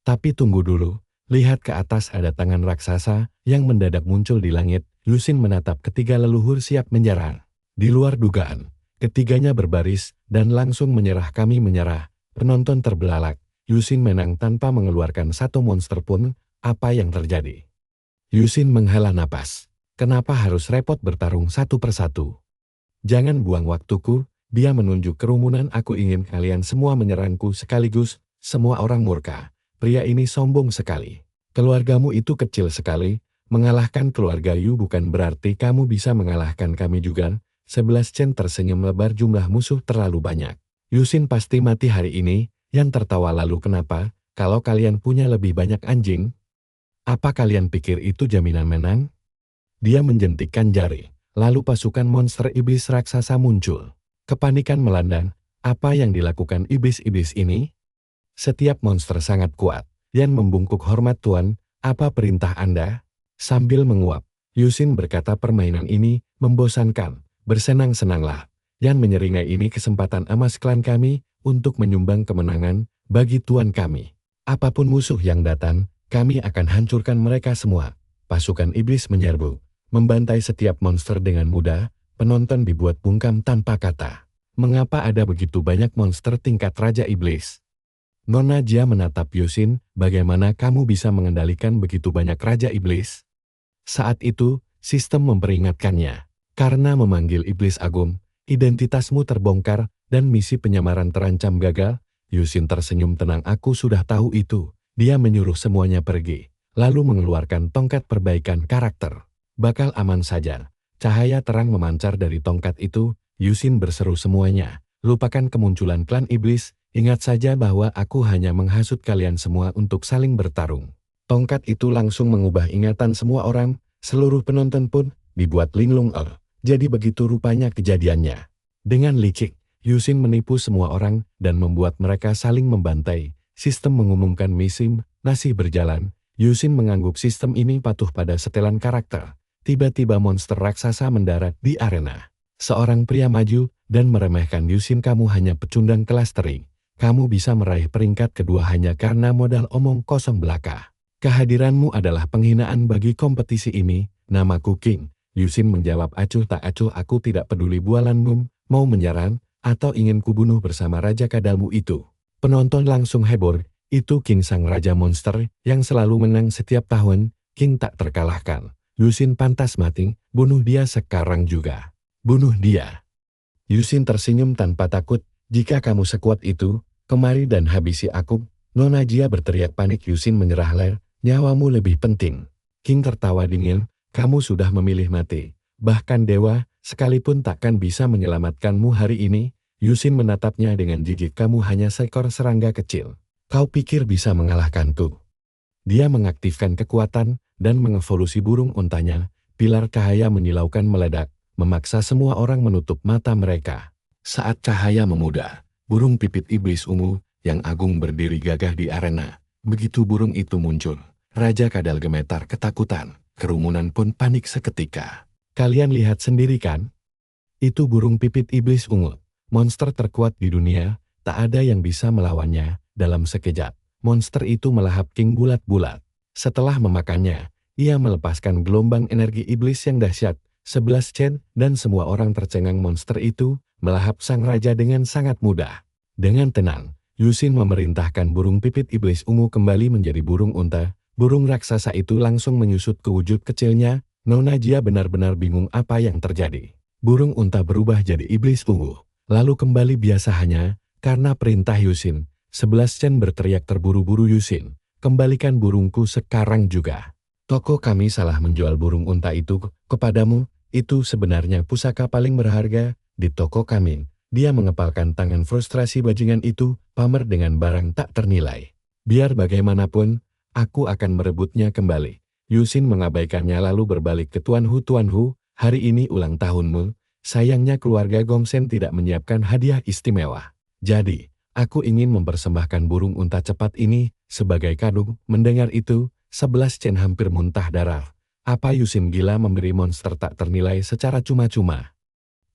Speaker 1: Tapi tunggu dulu. Lihat ke atas ada tangan raksasa yang mendadak muncul di langit. Yusin menatap ketiga leluhur siap menyerang. Di luar dugaan, ketiganya berbaris dan langsung menyerah. Kami menyerah. Penonton terbelalak. Yusin menang tanpa mengeluarkan satu monster pun. Apa yang terjadi? Yusin menghela napas. Kenapa harus repot bertarung satu persatu? Jangan buang waktuku. Dia menunjuk kerumunan. Aku ingin kalian semua menyerangku sekaligus. Semua orang murka. Pria ini sombong sekali. Keluargamu itu kecil sekali. Mengalahkan keluarga Yu bukan berarti kamu bisa mengalahkan kami juga. 11 Chen tersenyum lebar. Jumlah musuh terlalu banyak. Yusin pasti mati hari ini. Yan tertawa. Lalu kenapa? Kalau kalian punya lebih banyak anjing, apa kalian pikir itu jaminan menang? Dia menjentikkan jari. Lalu pasukan monster iblis raksasa muncul. Kepanikan melanda. Apa yang dilakukan iblis-iblis ini? Setiap monster sangat kuat. Yan membungkuk. Hormat Tuan, apa perintah Anda? Sambil menguap, Yusin berkata permainan ini membosankan. Bersenang-senanglah. Yan menyeringai. Ini kesempatan emas klan kami untuk menyumbang kemenangan bagi Tuan kami. Apapun musuh yang datang, kami akan hancurkan mereka semua. Pasukan iblis menyerbu, membantai setiap monster dengan mudah. Penonton dibuat bungkam tanpa kata. Mengapa ada begitu banyak monster tingkat Raja Iblis? Nona Jia menatap Yusin. Bagaimana kamu bisa mengendalikan begitu banyak Raja Iblis? Saat itu, sistem memperingatkannya. Karena memanggil Iblis Agung, identitasmu terbongkar dan misi penyamaran terancam gagal. Yusin tersenyum tenang. Aku sudah tahu itu. Dia menyuruh semuanya pergi, lalu mengeluarkan tongkat perbaikan karakter. Bakal aman saja. Cahaya terang memancar dari tongkat itu. Yusin berseru semuanya. Lupakan kemunculan klan iblis. Ingat saja bahwa aku hanya menghasut kalian semua untuk saling bertarung. Tongkat itu langsung mengubah ingatan semua orang. Seluruh penonton pun dibuat linglung. Jadi begitu rupanya kejadiannya. Dengan licik, Yusin menipu semua orang dan membuat mereka saling membantai. Sistem mengumumkan misi masih berjalan. Yusin mengangguk sistem ini patuh pada setelan karakter. Tiba-tiba monster raksasa mendarat di arena. Seorang pria maju dan meremehkan Yusin. Kamu hanya pecundang kelas teri. Kamu bisa meraih peringkat kedua hanya karena modal omong kosong belaka. Kehadiranmu adalah penghinaan bagi kompetisi ini. Namaku King. Yusin menjawab acuh tak acuh. Aku tidak peduli bualanmu mau menyerang atau ingin kubunuh bersama Raja Kadalmu itu. Penonton langsung heboh. Itu King sang Raja Monster yang selalu menang setiap tahun. King tak terkalahkan. Yusin pantas mati. Bunuh dia sekarang juga. Bunuh dia. Yusin tersenyum tanpa takut. Jika kamu sekuat itu, kemari dan habisi aku. Nona Jia berteriak panik. Yusin menyerah. Nyawamu lebih penting. King tertawa dingin. Kamu sudah memilih mati. Bahkan dewa sekalipun takkan bisa menyelamatkanmu hari ini. Yusin menatapnya dengan jijik. Kamu hanya seekor serangga kecil. Kau pikir bisa mengalahkanku? Dia mengaktifkan kekuatan dan mengevolusi burung untanya. Pilar cahaya menyilaukan meledak, memaksa semua orang menutup mata mereka. Saat cahaya memudar, burung pipit iblis ungu yang agung berdiri gagah di arena. Begitu burung itu muncul, Raja Kadal gemetar ketakutan. Kerumunan pun panik seketika. Kalian lihat sendiri kan? Itu burung pipit iblis ungu. Monster terkuat di dunia, tak ada yang bisa melawannya. Dalam sekejap, monster itu melahap King bulat-bulat. Setelah memakannya, ia melepaskan gelombang energi iblis yang dahsyat. 11 Chen dan semua orang tercengang. Monster itu melahap sang raja dengan sangat mudah. Dengan tenang, Yusin memerintahkan burung pipit iblis ungu kembali menjadi burung unta. Burung raksasa itu langsung menyusut ke wujud kecilnya. Nona Jia benar-benar bingung apa yang terjadi. Burung unta berubah jadi iblis ungu, lalu kembali biasa hanya karena perintah Yusin. 11 Chen berteriak terburu-buru. Yusin, kembalikan burungku sekarang juga. Toko kami salah menjual burung unta itu kepadamu. Itu sebenarnya pusaka paling berharga di toko kami. Dia mengepalkan tangan. Frustrasi bajingan itu pamer dengan barang tak ternilai. Biar bagaimanapun, aku akan merebutnya kembali. Yusin mengabaikannya lalu berbalik ke Tuan Hu. Tuan Hu, hari ini ulang tahunmu. Sayangnya keluarga Gongsen tidak menyiapkan hadiah istimewa. Jadi, aku ingin mempersembahkan burung unta cepat ini sebagai kado. Mendengar itu, 11 Chen hampir muntah darah. Apa Yusin gila memberi monster tak ternilai secara cuma-cuma?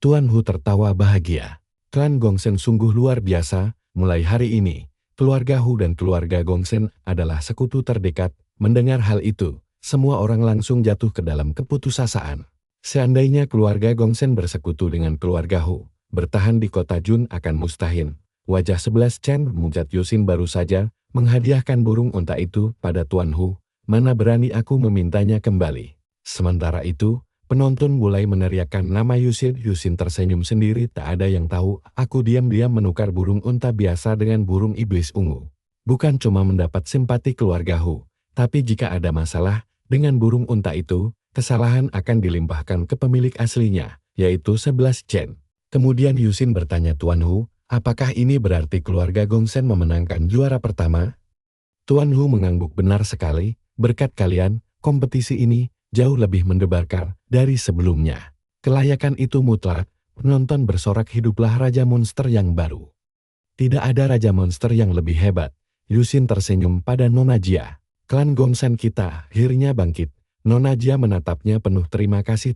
Speaker 1: Tuan Hu tertawa bahagia. Klan Gongsen sungguh luar biasa. Mulai hari ini, keluarga Hu dan keluarga Gongsen adalah sekutu terdekat. Mendengar hal itu, semua orang langsung jatuh ke dalam keputusasaan. Seandainya keluarga Gongsen bersekutu dengan keluarga Hu, bertahan di kota Jun akan mustahil. Wajah 11 Chen memucat. Yusin baru saja menghadiahkan burung unta itu pada Tuan Hu. Mana berani aku memintanya kembali. Sementara itu, Penonton mulai meneriakkan nama Yusin. Yusin tersenyum sendiri, tak ada yang tahu. Aku diam-diam menukar burung unta biasa dengan burung iblis ungu. Bukan cuma mendapat simpati keluarga Hu, tapi jika ada masalah dengan burung unta itu, kesalahan akan dilimpahkan ke pemilik aslinya, yaitu 11 Chen. Kemudian Yusin bertanya Tuan Hu, apakah ini berarti keluarga Gongsen memenangkan juara pertama? Tuan Hu mengangguk, benar sekali, berkat kalian, kompetisi ini jauh lebih mendebarkan dari sebelumnya. Kelayakan itu mutlak, penonton bersorak, hiduplah Raja Monster yang baru. Tidak ada Raja Monster yang lebih hebat. Yusin tersenyum pada Nona Jia. Klan Gongsen kita akhirnya bangkit. Nona Jia menatapnya penuh terima kasih.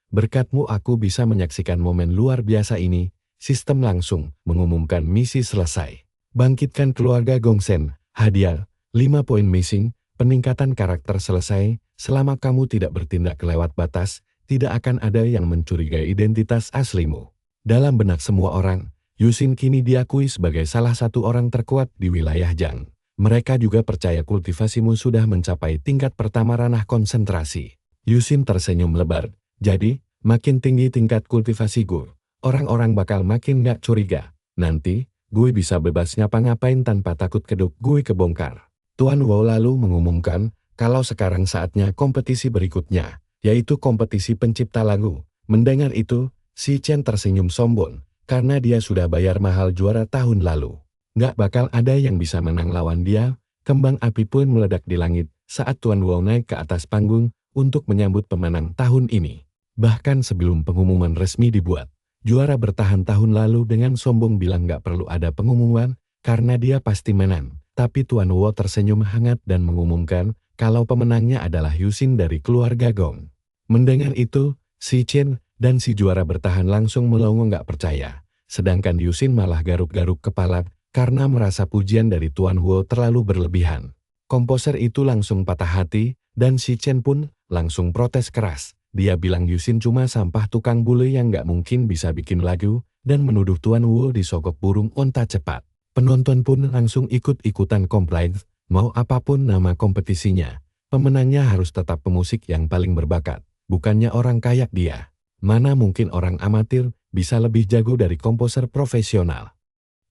Speaker 1: Berkatmu aku bisa menyaksikan momen luar biasa ini. Sistem langsung mengumumkan misi selesai. Bangkitkan keluarga Gongsen. Hadiah, 5 poin missing, peningkatan karakter selesai. Selama kamu tidak bertindak kelewat batas, tidak akan ada yang mencurigai identitas aslimu. Dalam benak semua orang, Yusin kini diakui sebagai salah satu orang terkuat di wilayah Jiang. Mereka juga percaya kultivasimu sudah mencapai tingkat pertama ranah konsentrasi. Yusin tersenyum lebar. Jadi, makin tinggi tingkat kultivasi gue, orang-orang bakal makin gak curiga. Nanti, gue bisa bebas ngapa-ngapain tanpa takut kedok gue kebongkar. Tuan Wu lalu mengumumkan, kalau sekarang saatnya kompetisi berikutnya, yaitu kompetisi pencipta lagu. Mendengar itu, si Chen tersenyum sombong, karena dia sudah bayar mahal juara tahun lalu. Nggak bakal ada yang bisa menang lawan dia. Kembang api pun meledak di langit saat Tuan Wu naik ke atas panggung untuk menyambut pemenang tahun ini. Bahkan sebelum pengumuman resmi dibuat, juara bertahan tahun lalu dengan sombong bilang nggak perlu ada pengumuman, karena dia pasti menang. Tapi Tuan Wu tersenyum hangat dan mengumumkan, kalau pemenangnya adalah Yusin dari keluarga Gong. Mendengar itu, si Chen dan si juara bertahan langsung melongo nggak percaya. Sedangkan Yusin malah garuk-garuk kepala karena merasa pujian dari Tuan Wu terlalu berlebihan. Komposer itu langsung patah hati, dan si Chen pun langsung protes keras. Dia bilang Yusin cuma sampah tukang bule yang nggak mungkin bisa bikin lagu, dan menuduh Tuan Wu disogok burung unta cepat. Penonton pun langsung ikut-ikutan komplain. Mau apapun nama kompetisinya, pemenangnya harus tetap pemusik yang paling berbakat, bukannya orang kayak dia. Mana mungkin orang amatir bisa lebih jago dari komposer profesional.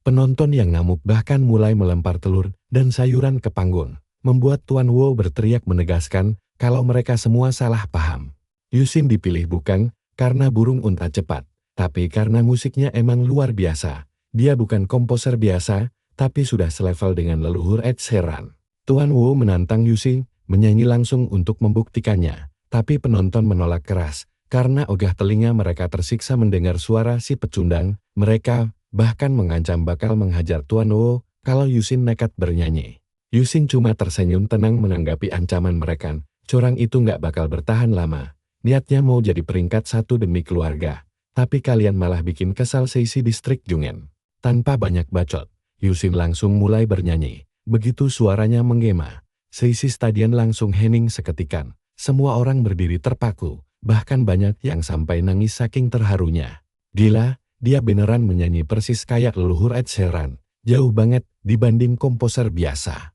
Speaker 1: Penonton yang ngamuk bahkan mulai melempar telur dan sayuran ke panggung, membuat Tuan Wu berteriak menegaskan kalau mereka semua salah paham. Yusin dipilih bukan karena burung unta cepat, tapi karena musiknya emang luar biasa. Dia bukan komposer biasa, tapi sudah selevel dengan leluhur Ed Sheeran. Tuan Wu menantang Yusin menyanyi langsung untuk membuktikannya, tapi penonton menolak keras, karena ogah telinga mereka tersiksa mendengar suara si pecundang. Mereka bahkan mengancam bakal menghajar Tuan Wu kalau Yusin nekat bernyanyi. Yusin cuma tersenyum tenang menanggapi ancaman mereka. Curang itu nggak bakal bertahan lama. Niatnya mau jadi peringkat 1 demi keluarga, tapi kalian malah bikin kesal seisi distrik Jungen. Tanpa banyak bacot, Yusin langsung mulai bernyanyi. Begitu suaranya menggema, seisi stadion langsung hening seketikan. Semua orang berdiri terpaku, bahkan banyak yang sampai nangis saking terharunya. Gila, dia beneran menyanyi persis kayak leluhur Ed Sheeran, jauh banget dibanding komposer biasa.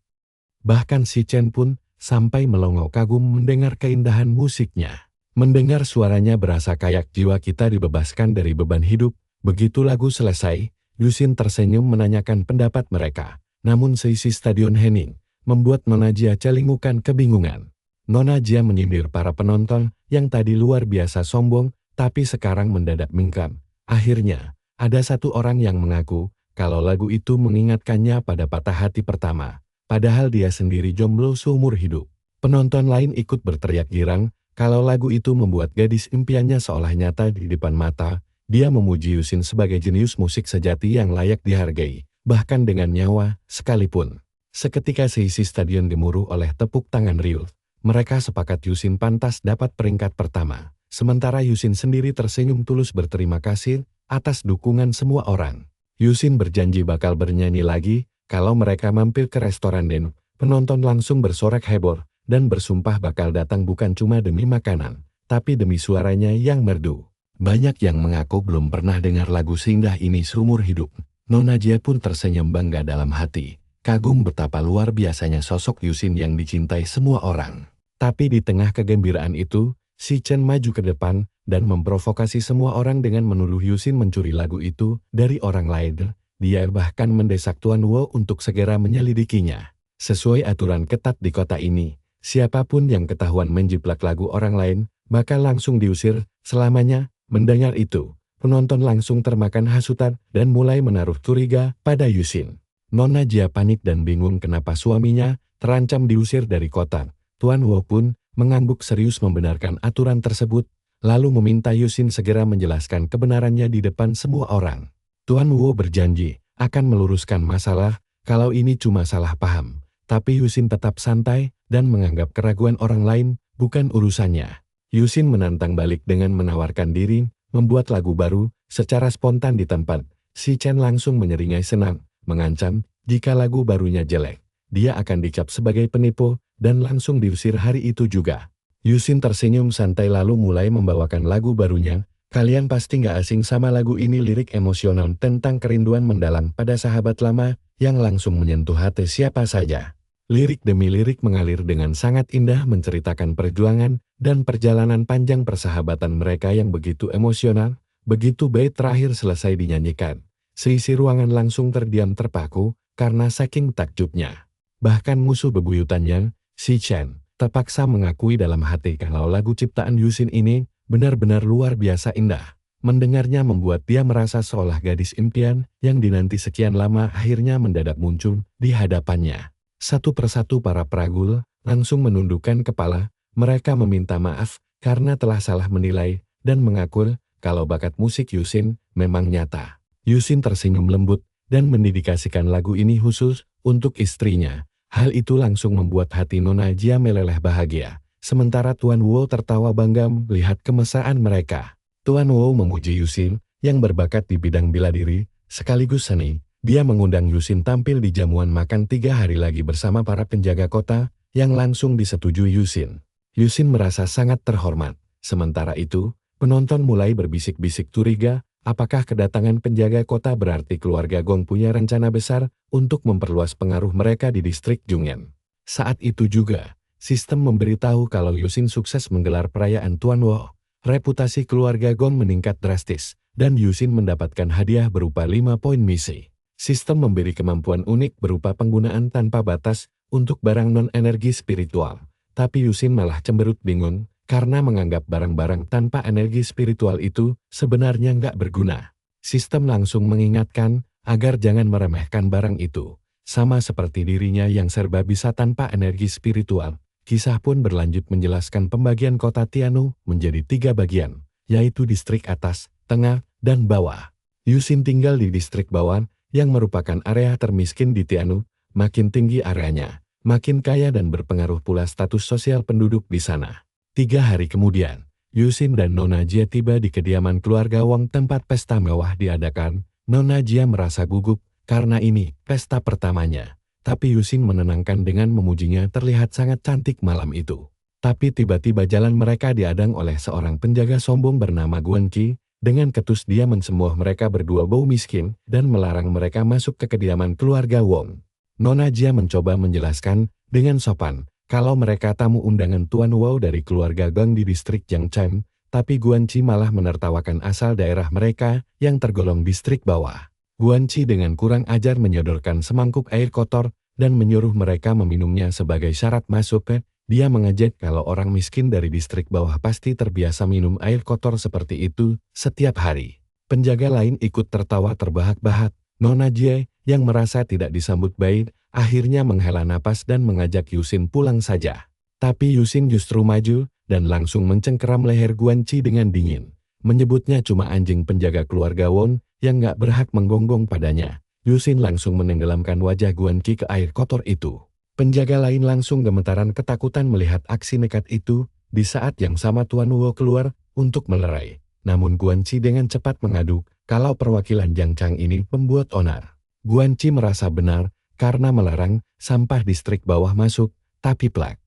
Speaker 1: Bahkan si Chen pun sampai melongo kagum mendengar keindahan musiknya. Mendengar suaranya berasa kayak jiwa kita dibebaskan dari beban hidup. Begitu lagu selesai, Yusin tersenyum menanyakan pendapat mereka. Namun seisi stadion hening, membuat Nona Jia celingukan kebingungan. Nona Jia menyindir para penonton yang tadi luar biasa sombong, tapi sekarang mendadak mingkam. Akhirnya, ada satu orang yang mengaku kalau lagu itu mengingatkannya pada patah hati pertama, padahal dia sendiri jomblo seumur hidup. Penonton lain ikut berteriak girang kalau lagu itu membuat gadis impiannya seolah nyata di depan mata. Dia memuji Yusin sebagai jenius musik sejati yang layak dihargai, bahkan dengan nyawa sekalipun. Seketika seisi stadion gemuruh oleh tepuk tangan riuh. Mereka sepakat Yusin pantas dapat peringkat pertama. Sementara Yusin sendiri tersenyum tulus berterima kasih atas dukungan semua orang. Yusin berjanji bakal bernyanyi lagi kalau mereka mampir ke restoran dan penonton langsung bersorak heboh dan bersumpah bakal datang bukan cuma demi makanan, tapi demi suaranya yang merdu. Banyak yang mengaku belum pernah dengar lagu seindah ini seumur hidup. Nona Jia pun tersenyum bangga dalam hati, kagum betapa luar biasanya sosok Yusin yang dicintai semua orang. Tapi di tengah kegembiraan itu, Si Chen maju ke depan dan memprovokasi semua orang dengan menuduh Yusin mencuri lagu itu dari orang lain. Dia bahkan mendesak Tuan Wu untuk segera menyelidikinya. Sesuai aturan ketat di kota ini, siapapun yang ketahuan menjiplak lagu orang lain, bakal langsung diusir selamanya. Mendengar itu, penonton langsung termakan hasutan dan mulai menaruh curiga pada Yusin. Nona Jia panik dan bingung kenapa suaminya terancam diusir dari kota. Tuan Wu pun mengangguk serius membenarkan aturan tersebut, lalu meminta Yusin segera menjelaskan kebenarannya di depan semua orang. Tuan Wu berjanji akan meluruskan masalah kalau ini cuma salah paham, tapi Yusin tetap santai dan menganggap keraguan orang lain bukan urusannya. Yusin menantang balik dengan menawarkan diri membuat lagu baru secara spontan di tempat. Si Chen langsung menyeringai senang, mengancam jika lagu barunya jelek, dia akan dicap sebagai penipu dan langsung diusir hari itu juga. Yusin tersenyum santai lalu mulai membawakan lagu barunya. Kalian pasti nggak asing sama lagu ini, lirik emosional tentang kerinduan mendalam pada sahabat lama yang langsung menyentuh hati siapa saja. Lirik demi lirik mengalir dengan sangat indah menceritakan perjuangan dan perjalanan panjang persahabatan mereka yang begitu emosional. Begitu bait terakhir selesai dinyanyikan, seisi ruangan langsung terdiam terpaku karena saking takjubnya. Bahkan musuh bebuyutannya, si Chen, terpaksa mengakui dalam hati kalau lagu ciptaan Yusin ini benar-benar luar biasa indah. Mendengarnya membuat dia merasa seolah gadis impian yang dinanti sekian lama akhirnya mendadak muncul di hadapannya. Satu persatu para peragul langsung menundukkan kepala. Mereka meminta maaf karena telah salah menilai dan mengaku kalau bakat musik Yusin memang nyata. Yusin tersenyum lembut dan mendedikasikan lagu ini khusus untuk istrinya. Hal itu langsung membuat hati Nona Jia meleleh bahagia. Sementara Tuan Wu tertawa bangga melihat kemesraan mereka. Tuan Wu memuji Yusin yang berbakat di bidang bela diri sekaligus seni. Dia mengundang Yusin tampil di jamuan makan 3 hari lagi bersama para penjaga kota yang langsung disetujui Yusin. Yusin merasa sangat terhormat. Sementara itu, penonton mulai berbisik-bisik curiga, apakah kedatangan penjaga kota berarti keluarga Gong punya rencana besar untuk memperluas pengaruh mereka di distrik Jung'an. Saat itu juga, sistem memberitahu kalau Yusin sukses menggelar perayaan Tuan Wu. Reputasi keluarga Gong meningkat drastis, dan Yusin mendapatkan hadiah berupa 5 poin misi. Sistem memberi kemampuan unik berupa penggunaan tanpa batas untuk barang non-energi spiritual. Tapi Yusin malah cemberut bingung karena menganggap barang-barang tanpa energi spiritual itu sebenarnya nggak berguna. Sistem langsung mengingatkan agar jangan meremehkan barang itu. Sama seperti dirinya yang serba bisa tanpa energi spiritual. Kisah pun berlanjut menjelaskan pembagian kota Tianu menjadi 3 bagian, yaitu distrik atas, tengah, dan bawah. Yusin tinggal di distrik bawah, yang merupakan area termiskin di Tianu. Makin tinggi areanya, makin kaya dan berpengaruh pula status sosial penduduk di sana. 3 hari kemudian, Yusin dan Nona Jia tiba di kediaman keluarga Wong tempat pesta mewah diadakan. Nona Jia merasa gugup karena ini pesta pertamanya. Tapi Yusin menenangkan dengan memujinya terlihat sangat cantik malam itu. Tapi tiba-tiba jalan mereka diadang oleh seorang penjaga sombong bernama Guanqi. Dengan ketus dia mensembuh mereka berdua bau miskin dan melarang mereka masuk ke kediaman keluarga Wong. Nona Jia mencoba menjelaskan dengan sopan kalau mereka tamu undangan Tuan Wu dari keluarga Gong di distrik Jiangcheng, tapi Guanqi malah menertawakan asal daerah mereka yang tergolong distrik bawah. Guanqi dengan kurang ajar menyodorkan semangkuk air kotor dan menyuruh mereka meminumnya sebagai syarat masuk. Dia mengejek kalau orang miskin dari distrik bawah pasti terbiasa minum air kotor seperti itu setiap hari. Penjaga lain ikut tertawa terbahak-bahak. Nona Jia yang merasa tidak disambut baik, akhirnya menghela napas dan mengajak Yusin pulang saja. Tapi Yusin justru maju dan langsung mencengkeram leher Guanqi dengan dingin. Menyebutnya cuma anjing penjaga keluarga Wong yang gak berhak menggonggong padanya. Yusin langsung menenggelamkan wajah Guanqi ke air kotor itu. Penjaga lain langsung gemetaran ketakutan melihat aksi nekat itu. Di saat yang sama Tuan Wu keluar untuk melerai. Namun Guanqi dengan cepat mengadu kalau perwakilan Jiangcheng ini pembuat onar. Guanqi merasa benar karena melarang sampah distrik bawah masuk, tapi plak.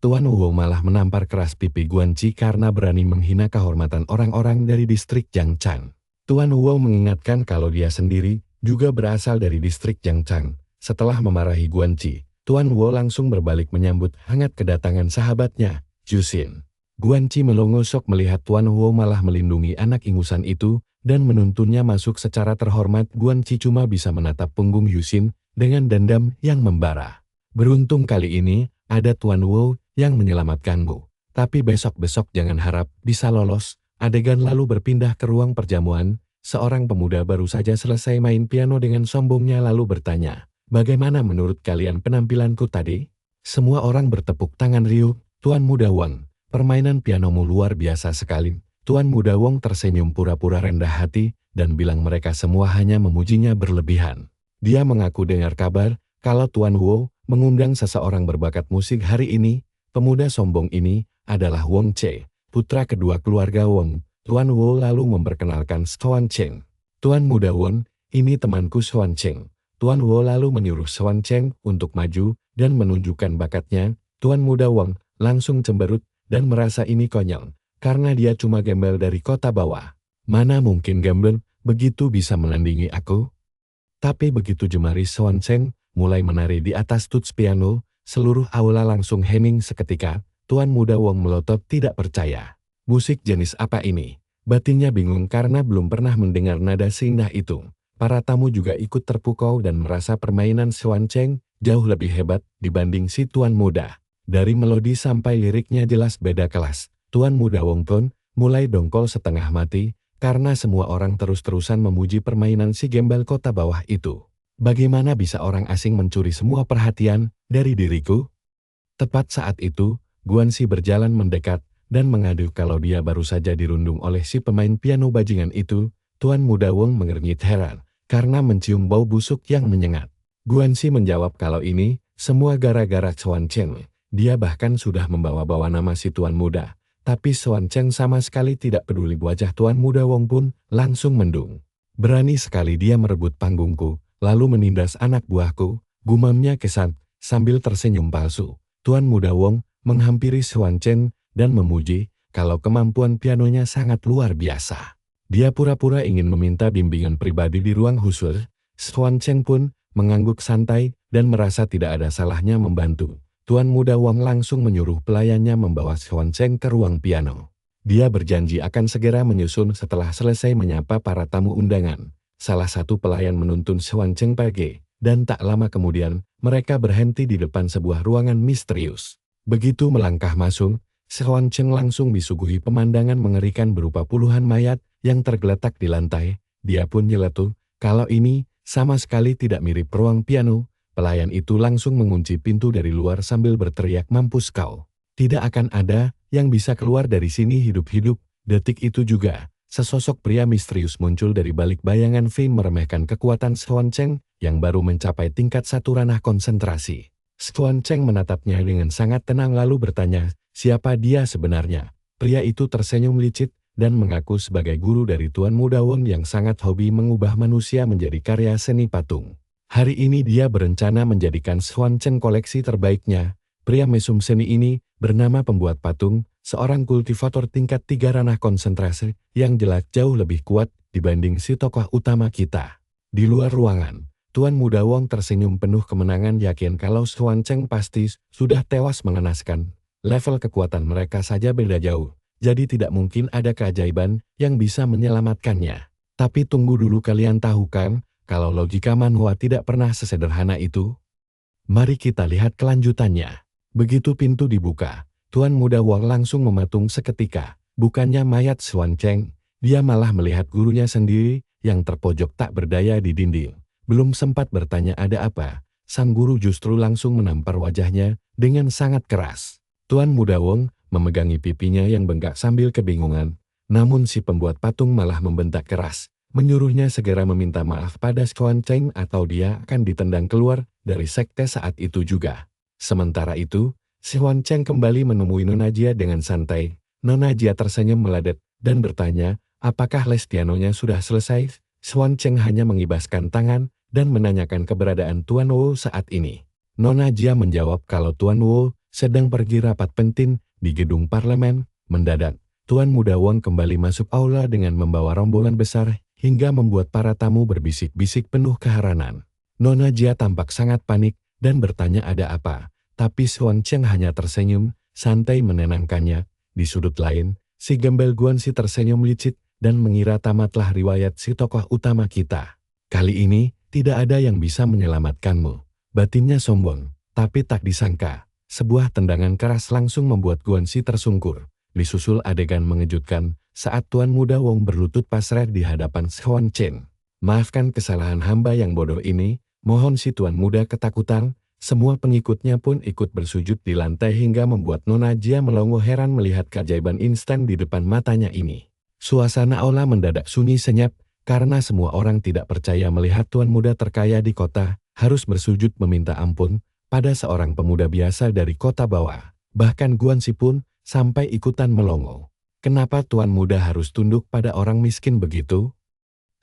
Speaker 1: Tuan Wu malah menampar keras pipi Guanqi karena berani menghina kehormatan orang-orang dari distrik Jiangcheng. Tuan Wu mengingatkan kalau dia sendiri juga berasal dari distrik Jiangcheng. Setelah memarahi Guanqi, Tuan Wu langsung berbalik menyambut hangat kedatangan sahabatnya, Yusin. Guanci melongo-sok melihat Tuan Huo malah melindungi anak ingusan itu dan menuntunnya masuk secara terhormat. Guanci cuma bisa menatap punggung Yusin dengan dendam yang membara. Beruntung kali ini ada Tuan Huo yang menyelamatkanmu. Tapi besok-besok jangan harap bisa lolos. Adegan lalu berpindah ke ruang perjamuan. Seorang pemuda baru saja selesai main piano dengan sombongnya lalu bertanya, "Bagaimana menurut kalian penampilanku tadi?" Semua orang bertepuk tangan riuh. "Tuan Muda Wong, permainan pianomu luar biasa sekali." Tuan Muda Wong tersenyum pura-pura rendah hati dan bilang mereka semua hanya memujinya berlebihan. Dia mengaku dengar kabar kalau Tuan Huo mengundang seseorang berbakat musik hari ini. Pemuda sombong ini adalah Wong Che, putra kedua keluarga Wong. Tuan Huo lalu memperkenalkan Xuan Cheng. "Tuan Muda Wong, ini temanku Xuan Cheng." Tuan Huo lalu menyuruh Xuan Cheng untuk maju dan menunjukkan bakatnya. Tuan Muda Wong langsung cemberut dan merasa ini konyol, karena dia cuma gembel dari kota bawah. "Mana mungkin gembel begitu bisa menandingi aku?" Tapi begitu jemari Xuan Cheng mulai menari di atas tuts piano, seluruh aula langsung hening seketika. Tuan Muda Wong melotot tidak percaya. Musik jenis apa ini? Batinnya bingung karena belum pernah mendengar nada seindah itu. Para tamu juga ikut terpukau dan merasa permainan Xuan Cheng jauh lebih hebat dibanding si Tuan Muda. Dari melodi sampai liriknya jelas beda kelas. Tuan Muda Wong pun mulai dongkol setengah mati karena semua orang terus-terusan memuji permainan si gembel kota bawah itu. Bagaimana bisa orang asing mencuri semua perhatian dari diriku? Tepat saat itu, Guanci berjalan mendekat dan mengadu kalau dia baru saja dirundung oleh si pemain piano bajingan itu. Tuan Muda Wong mengernyit heran karena mencium bau busuk yang menyengat. Guanci menjawab kalau ini semua gara-gara Xuan Cheng. Dia bahkan sudah membawa-bawa nama si Tuan Muda. Tapi Xuan Cheng sama sekali tidak peduli. Wajah Tuan Muda Wong pun langsung mendung. "Berani sekali dia merebut panggungku, lalu menindas anak buahku," gumamnya kesan sambil tersenyum palsu. Tuan Muda Wong menghampiri Xuan Cheng dan memuji kalau kemampuan pianonya sangat luar biasa. Dia pura-pura ingin meminta bimbingan pribadi di ruang khusus. Xuan Cheng pun mengangguk santai dan merasa tidak ada salahnya membantu. Tuan Muda Wong langsung menyuruh pelayannya membawa Xuan Cheng ke ruang piano. Dia berjanji akan segera menyusun setelah selesai menyapa para tamu undangan. Salah satu pelayan menuntun Xuan Cheng pergi, dan tak lama kemudian mereka berhenti di depan sebuah ruangan misterius. Begitu melangkah masuk, Xuan Cheng langsung disuguhi pemandangan mengerikan berupa puluhan mayat yang tergeletak di lantai. Dia pun nyeletuk, kalau ini sama sekali tidak mirip ruang piano. Pelayan itu langsung mengunci pintu dari luar sambil berteriak, "Mampus kau. Tidak akan ada yang bisa keluar dari sini hidup-hidup." Detik itu juga, sesosok pria misterius muncul dari balik bayangan Fei meremehkan kekuatan Xuan Cheng yang baru mencapai tingkat 1 ranah konsentrasi. Xuan Cheng menatapnya dengan sangat tenang lalu bertanya, siapa dia sebenarnya? Pria itu tersenyum licik dan mengaku sebagai guru dari Tuan Muda Wong yang sangat hobi mengubah manusia menjadi karya seni patung. Hari ini dia berencana menjadikan Xuan Cheng koleksi terbaiknya. Pria mesum seni ini bernama pembuat patung, seorang kultivator tingkat 3 ranah konsentrasi yang jelas jauh lebih kuat dibanding si tokoh utama kita. Di luar ruangan, Tuan Muda Wong tersenyum penuh kemenangan yakin kalau Xuan Cheng pasti sudah tewas mengenaskan. Level kekuatan mereka saja beda jauh, jadi tidak mungkin ada keajaiban yang bisa menyelamatkannya. Tapi tunggu dulu, kalian tahu kan? Kalau logika manhwa tidak pernah sesederhana itu. Mari kita lihat kelanjutannya. Begitu pintu dibuka, Tuan Muda Wong langsung mematung seketika. Bukannya mayat Xuan Cheng, dia malah melihat gurunya sendiri yang terpojok tak berdaya di dinding. Belum sempat bertanya ada apa, sang guru justru langsung menampar wajahnya dengan sangat keras. Tuan Muda Wong memegangi pipinya yang bengkak sambil kebingungan. Namun si pembuat patung malah membentak keras, menyuruhnya segera meminta maaf pada Xuan Cheng atau dia akan ditendang keluar dari sekte saat itu juga. Sementara itu, Xuan Cheng kembali menemui Nona Jia dengan santai. Nona Jia tersenyum meladet dan bertanya, apakah les pianonya sudah selesai? Xuan Cheng hanya mengibaskan tangan dan menanyakan keberadaan Tuan Wu saat ini. Nona Jia menjawab kalau Tuan Wu sedang pergi rapat penting di gedung parlemen. Mendadak, Tuan Muda Wong kembali masuk aula dengan membawa rombongan besar hingga membuat para tamu berbisik-bisik penuh keheranan. Nona Jia tampak sangat panik dan bertanya ada apa, tapi Xuan Cheng hanya tersenyum, santai menenangkannya. Di sudut lain, si gembel Guanxi tersenyum licik dan mengira tamatlah riwayat si tokoh utama kita. Kali ini, tidak ada yang bisa menyelamatkanmu. Batinnya sombong, tapi tak disangka. Sebuah tendangan keras langsung membuat Guanxi tersungkur. Disusul adegan mengejutkan saat Tuan Muda Wong berlutut pasrah di hadapan Xuan Chen. Maafkan kesalahan hamba yang bodoh ini, mohon si Tuan Muda ketakutan. Semua pengikutnya pun ikut bersujud di lantai hingga membuat Nona Jia melongo heran melihat keajaiban instan di depan matanya ini. Suasana aula mendadak sunyi senyap karena semua orang tidak percaya melihat Tuan Muda terkaya di kota harus bersujud meminta ampun pada seorang pemuda biasa dari kota bawah. Bahkan Guanxi pun sampai ikutan melongo. Kenapa Tuan Muda harus tunduk pada orang miskin begitu?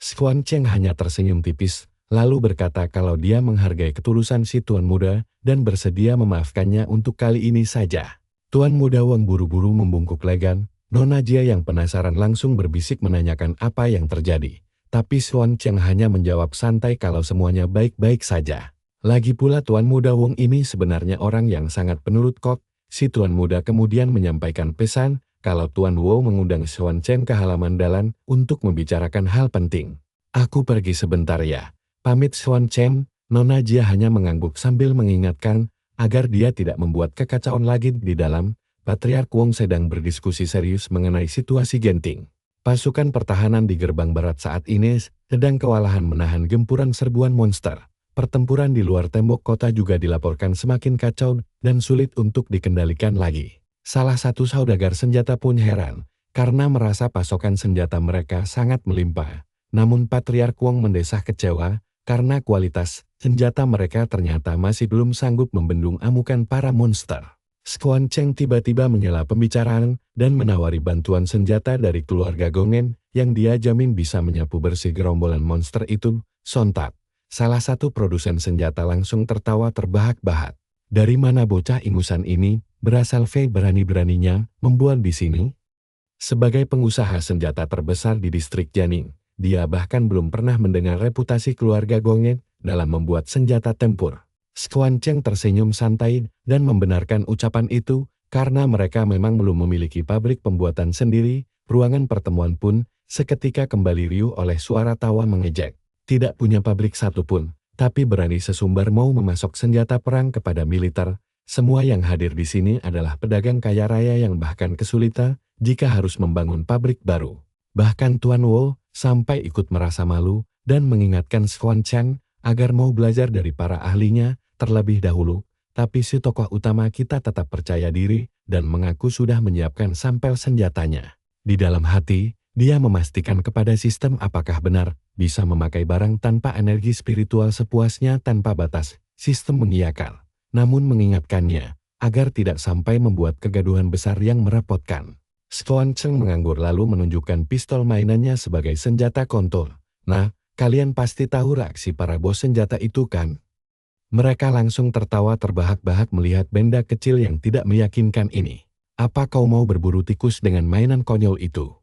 Speaker 1: Xuan Cheng hanya tersenyum tipis, lalu berkata kalau dia menghargai ketulusan si Tuan Muda dan bersedia memaafkannya untuk kali ini saja. Tuan Muda Wong buru-buru membungkuk legan. Nona Jia yang penasaran langsung berbisik menanyakan apa yang terjadi. Tapi Xuan Cheng hanya menjawab santai kalau semuanya baik-baik saja. Lagi pula Tuan Muda Wong ini sebenarnya orang yang sangat penurut kok. Si Tuan Muda kemudian menyampaikan pesan kalau Tuan Wu mengundang Xuan Cheng ke halaman dalam untuk membicarakan hal penting. Aku pergi sebentar ya. Pamit Xuan Cheng. Nona Jia hanya mengangguk sambil mengingatkan agar dia tidak membuat kekacauan lagi di dalam. Patriark Wong sedang berdiskusi serius mengenai situasi genting. Pasukan pertahanan di gerbang barat saat ini sedang kewalahan menahan gempuran serbuan monster. Pertempuran di luar tembok kota juga dilaporkan semakin kacau dan sulit untuk dikendalikan lagi. Salah satu saudagar senjata pun heran karena merasa pasokan senjata mereka sangat melimpah. Namun Patriark Wong mendesah kecewa karena kualitas senjata mereka ternyata masih belum sanggup membendung amukan para monster. Xuan Cheng tiba-tiba menyela pembicaraan dan menawari bantuan senjata dari keluarga Gongen yang dia jamin bisa menyapu bersih gerombolan monster itu. Sontak, salah satu produsen senjata langsung tertawa terbahak-bahak. Dari mana bocah ingusan ini berasal Fei berani-beraninya membuat di sini? Sebagai pengusaha senjata terbesar di distrik Jianing, dia bahkan belum pernah mendengar reputasi keluarga Gongen dalam membuat senjata tempur. Xuan Cheng tersenyum santai dan membenarkan ucapan itu karena mereka memang belum memiliki pabrik pembuatan sendiri. Ruangan pertemuan pun seketika kembali riuh oleh suara tawa mengejek. Tidak punya pabrik satupun, tapi berani sesumbar mau memasok senjata perang kepada militer. Semua yang hadir di sini adalah pedagang kaya raya yang bahkan kesulitan jika harus membangun pabrik baru. Bahkan Tuan Wu sampai ikut merasa malu dan mengingatkan Xuan Cheng agar mau belajar dari para ahlinya terlebih dahulu, tapi si tokoh utama kita tetap percaya diri dan mengaku sudah menyiapkan sampel senjatanya. Di dalam hati, dia memastikan kepada sistem apakah benar bisa memakai barang tanpa energi spiritual sepuasnya tanpa batas. Sistem mengiyakan, namun mengingatkannya agar tidak sampai membuat kegaduhan besar yang merepotkan. Xuan Cheng menganggur lalu menunjukkan pistol mainannya sebagai senjata kontrol. Nah, kalian pasti tahu reaksi para bos senjata itu kan? Mereka langsung tertawa terbahak-bahak melihat benda kecil yang tidak meyakinkan ini. Apa kau mau berburu tikus dengan mainan konyol itu?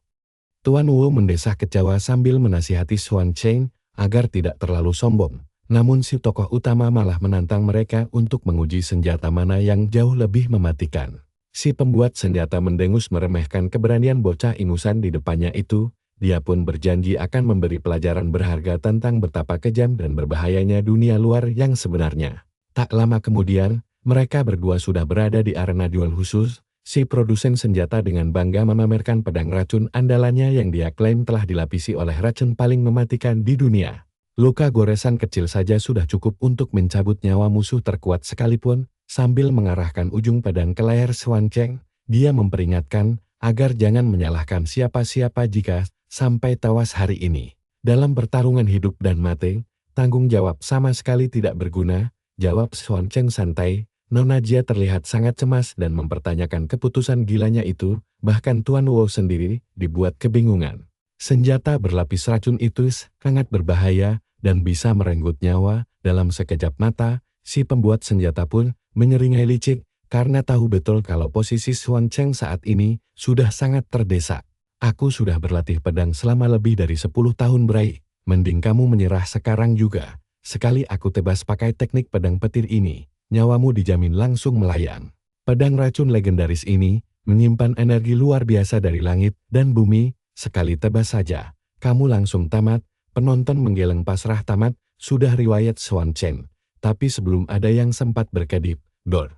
Speaker 1: Tuan Wu mendesah kecewa sambil menasihati Xuan Cheng agar tidak terlalu sombong. Namun si tokoh utama malah menantang mereka untuk menguji senjata mana yang jauh lebih mematikan. Si pembuat senjata mendengus meremehkan keberanian bocah ingusan di depannya itu. Dia pun berjanji akan memberi pelajaran berharga tentang betapa kejam dan berbahayanya dunia luar yang sebenarnya. Tak lama kemudian, mereka berdua sudah berada di arena duel khusus. Si produsen senjata dengan bangga memamerkan pedang racun andalannya yang dia klaim telah dilapisi oleh racun paling mematikan di dunia. Luka goresan kecil saja sudah cukup untuk mencabut nyawa musuh terkuat sekalipun. Sambil mengarahkan ujung pedang ke leher Xuan Cheng, dia memperingatkan agar jangan menyalahkan siapa-siapa jika sampai tewas hari ini. Dalam pertarungan hidup dan mati, tanggung jawab sama sekali tidak berguna, jawab Xuan Cheng santai. Nona Jia terlihat sangat cemas dan mempertanyakan keputusan gilanya itu, bahkan Tuan Wu sendiri dibuat kebingungan. Senjata berlapis racun itu sangat berbahaya dan bisa merenggut nyawa dalam sekejap mata. Si pembuat senjata pun menyeringai licik karena tahu betul kalau posisi Xuan Cheng saat ini sudah sangat terdesak. Aku sudah berlatih pedang selama lebih dari 10 tahun Bray. Mending kamu menyerah sekarang juga. Sekali aku tebas pakai teknik pedang petir ini, nyawamu dijamin langsung melayang. Pedang racun legendaris ini menyimpan energi luar biasa dari langit dan bumi, sekali tebas saja. Kamu langsung tamat, penonton menggeleng pasrah tamat, sudah riwayat Xuan Chen. Tapi sebelum ada yang sempat berkedip, dor.